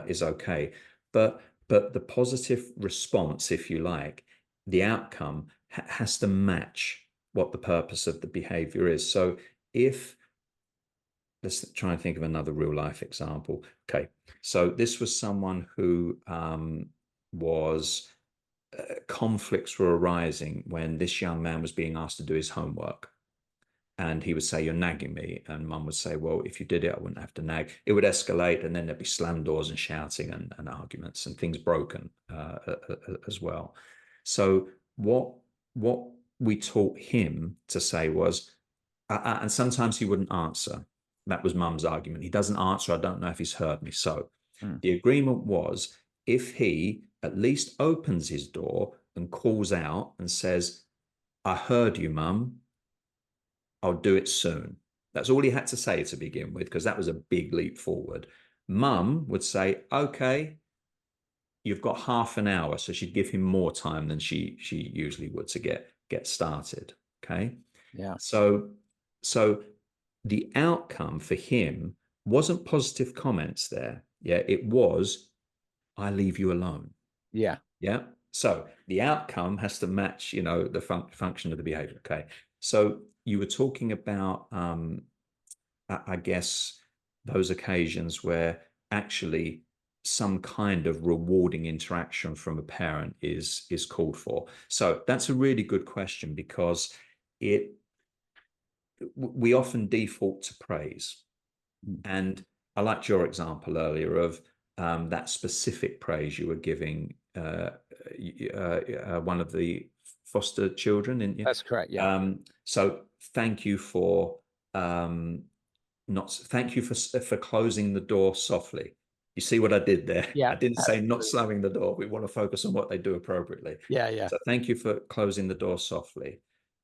S2: is okay, but the positive response, if you like, the outcome has to match what the purpose of the behavior is. So if, let's try and think of another real life example. Okay, so this was someone who was conflicts were arising when this young man was being asked to do his homework. And he would say, "You're nagging me." And mum would say, "Well, if you did it, I wouldn't have to nag." It would escalate, and then there'd be slam doors and shouting and arguments and things broken as well. So what we taught him to say was, and sometimes he wouldn't answer. That was mum's argument. He doesn't answer. I don't know if he's heard me. So the agreement was, if he at least opens his door and calls out and says, "I heard you, mum. I'll do it soon." That's all he had to say to begin with, because that was a big leap forward. Mum would say, "Okay, you've got half an hour." So she'd give him more time than she usually would to get started. Okay.
S1: Yeah.
S2: So the outcome for him wasn't positive comments there. Yeah, it was, "I leave you alone."
S1: Yeah.
S2: Yeah. So the outcome has to match, you know, the function of the behavior. Okay. So you were talking about, I guess, those occasions where actually some kind of rewarding interaction from a parent is called for. So that's a really good question, because we often default to praise. And I liked your example earlier of that specific praise you were giving one of the foster children.
S1: That's correct. Yeah.
S2: So thank you for thank you for closing the door softly. You see what I did there?
S1: Yeah.
S2: I didn't say not
S1: Absolutely.
S2: slamming the door. We want to focus on what they do appropriately.
S1: Yeah. Yeah.
S2: So thank you for closing the door softly.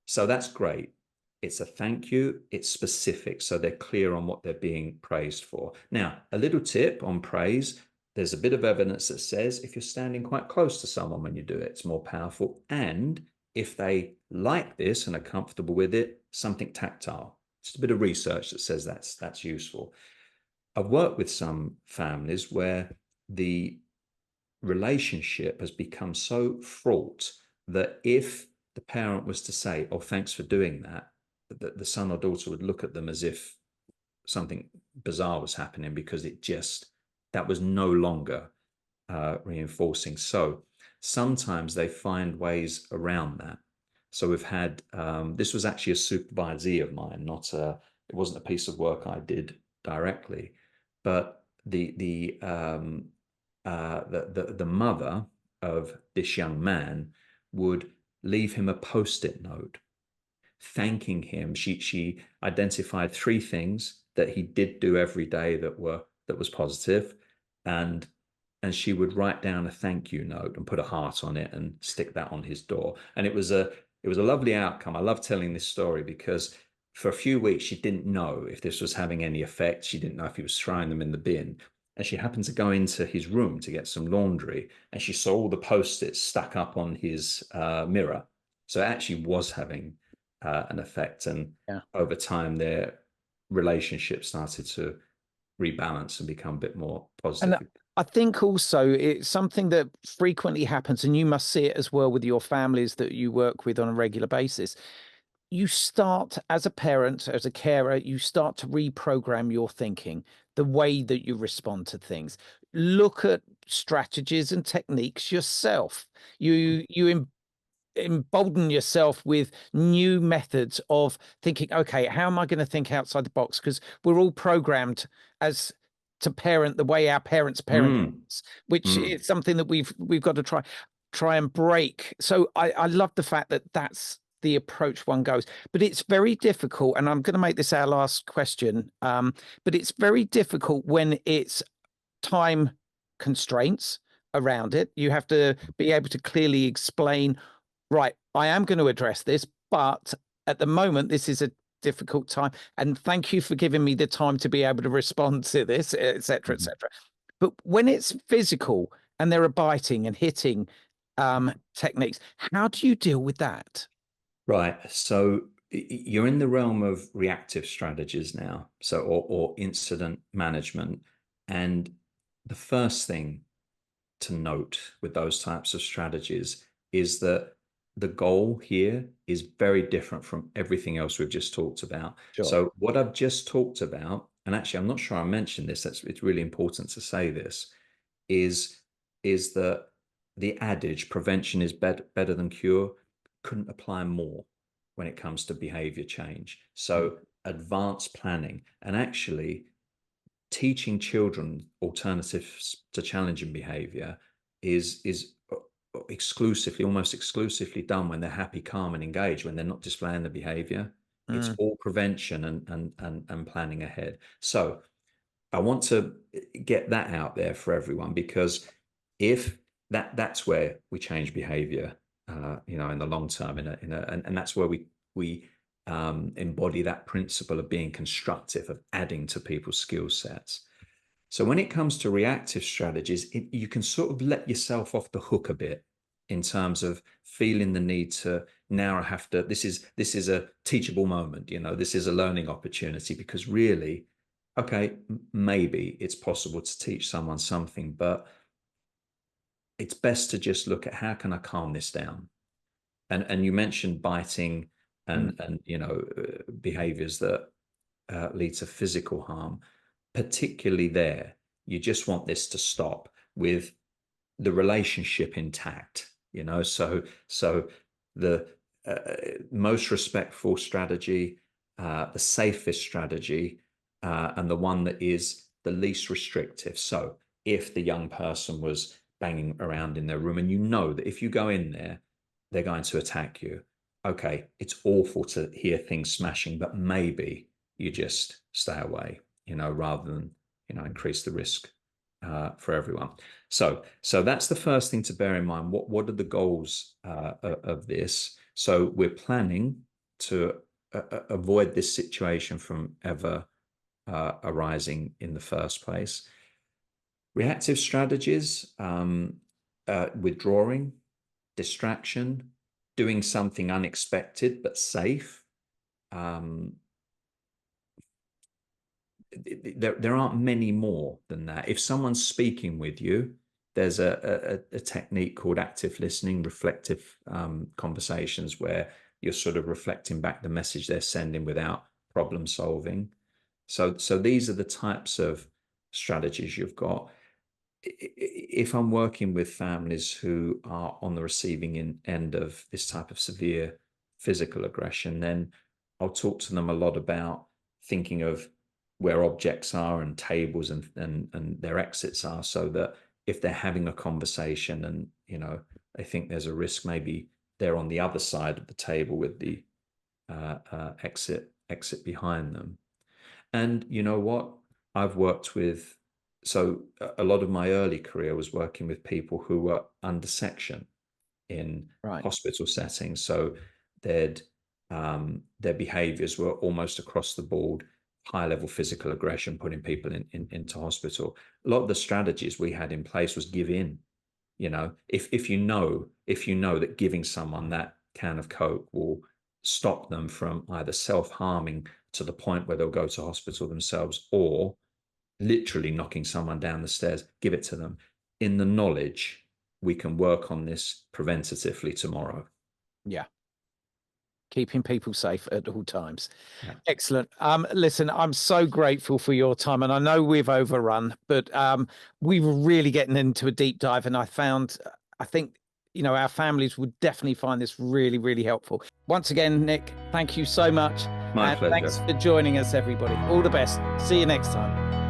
S2: So that's great. It's a thank you. It's specific, so they're clear on what they're being praised for. Now, a little tip on praise: there's a bit of evidence that says if you're standing quite close to someone when you do it, it's more powerful. And if they like this and are comfortable with it, something tactile. Just a bit of research that says that's useful. I've worked with some families where the relationship has become so fraught that if the parent was to say, "Oh, thanks for doing that," the son or daughter would look at them as if something bizarre was happening, because that was no longer reinforcing. So sometimes they find ways around that. So we've had, this was actually a supervisee of mine, it wasn't a piece of work I did directly, but the mother of this young man would leave him a post-it note thanking him. She identified 3 things that he did do every day that was positive, and she would write down a thank you note and put a heart on it and stick that on his door. And it was a lovely outcome. I love telling this story because for a few weeks she didn't know if this was having any effect. She didn't know if he was throwing them in the bin. And she happened to go into his room to get some laundry, and she saw all the post-its stuck up on his mirror. So it actually was having an effect. And over time, their relationship started to rebalance and become a bit more positive.
S1: And I think also it's something that frequently happens, and you must see it as well with your families that you work with on a regular basis. You start, as a parent, as a carer, you start to reprogram your thinking, the way that you respond to things. Look at strategies and techniques yourself. You embolden yourself with new methods of thinking. Okay, how am I going to think outside the box? Because we're all programmed as to parent the way our parents parent us, which is something that we've got to try and break. So I love the fact that that's the approach one goes, but it's very difficult, and I'm going to make this our last question, but it's very difficult when it's time constraints around it. You have to be able to clearly explain, right, I am going to address this, but at the moment this is a difficult time. And thank you for giving me the time to be able to respond to this, et cetera, et cetera. But when it's physical and there are biting and hitting techniques, how do you deal with that?
S2: Right. So you're in the realm of reactive strategies now, so or incident management. And the first thing to note with those types of strategies is that the goal here is very different from everything else we've just talked about.
S1: Sure.
S2: So what I've just talked about, and actually I'm not sure I mentioned this, it's really important to say this, is that the adage prevention is better than cure couldn't apply more when it comes to behavior change. So advanced planning and actually teaching children alternatives to challenging behavior is exclusively, almost exclusively done when they're happy, calm, and engaged, when they're not displaying the behavior. It's all prevention and planning ahead. So I want to get that out there for everyone, because if that's where we change behavior, in the long term, and that's where we embody that principle of being constructive, of adding to people's skill sets. So when it comes to reactive strategies, you can sort of let yourself off the hook a bit in terms of feeling the need to, now I have to, this is a teachable moment, this is a learning opportunity, because really, okay, maybe it's possible to teach someone something, but it's best to just look at how can I calm this down. And you mentioned biting and behaviors that lead to physical harm. Particularly there, you just want this to stop with the relationship intact. So the most respectful strategy, the safest strategy, and the one that is the least restrictive. So if the young person was banging around in their room and you know that if you go in there, they're going to attack you. Okay, it's awful to hear things smashing, but maybe you just stay away, rather than, increase the risk for everyone. So that's the first thing to bear in mind. What are the goals of this? So we're planning to avoid this situation from ever arising in the first place. Reactive strategies, withdrawing, distraction, doing something unexpected but safe. There aren't many more than that. If someone's speaking with you, there's a technique called active listening, reflective conversations, where you're sort of reflecting back the message they're sending without problem solving. So these are the types of strategies you've got. If I'm working with families who are on the receiving end of this type of severe physical aggression, then I'll talk to them a lot about thinking of where objects are and tables and their exits are, so that if they're having a conversation and they think there's a risk, maybe they're on the other side of the table with the exit behind them. And you know what? I've worked with, so a lot of my early career was working with people who were under section in hospital settings. So their behaviors were almost across the board, high level physical aggression, putting people into hospital. A lot of the strategies we had in place was give in. If you know that giving someone that can of Coke will stop them from either self-harming to the point where they'll go to hospital themselves, or literally knocking someone down the stairs, give it to them in the knowledge we can work on this preventatively tomorrow.
S1: Yeah. Keeping people safe at all times.
S2: Yeah.
S1: Excellent. Listen, I'm so grateful for your time, and I know we've overrun, but we were really getting into a deep dive, and I think our families would definitely find this really, really helpful. Once again, Nick, thank you so much.
S2: My pleasure.
S1: Thanks for joining us, everybody. All the best. See you next time.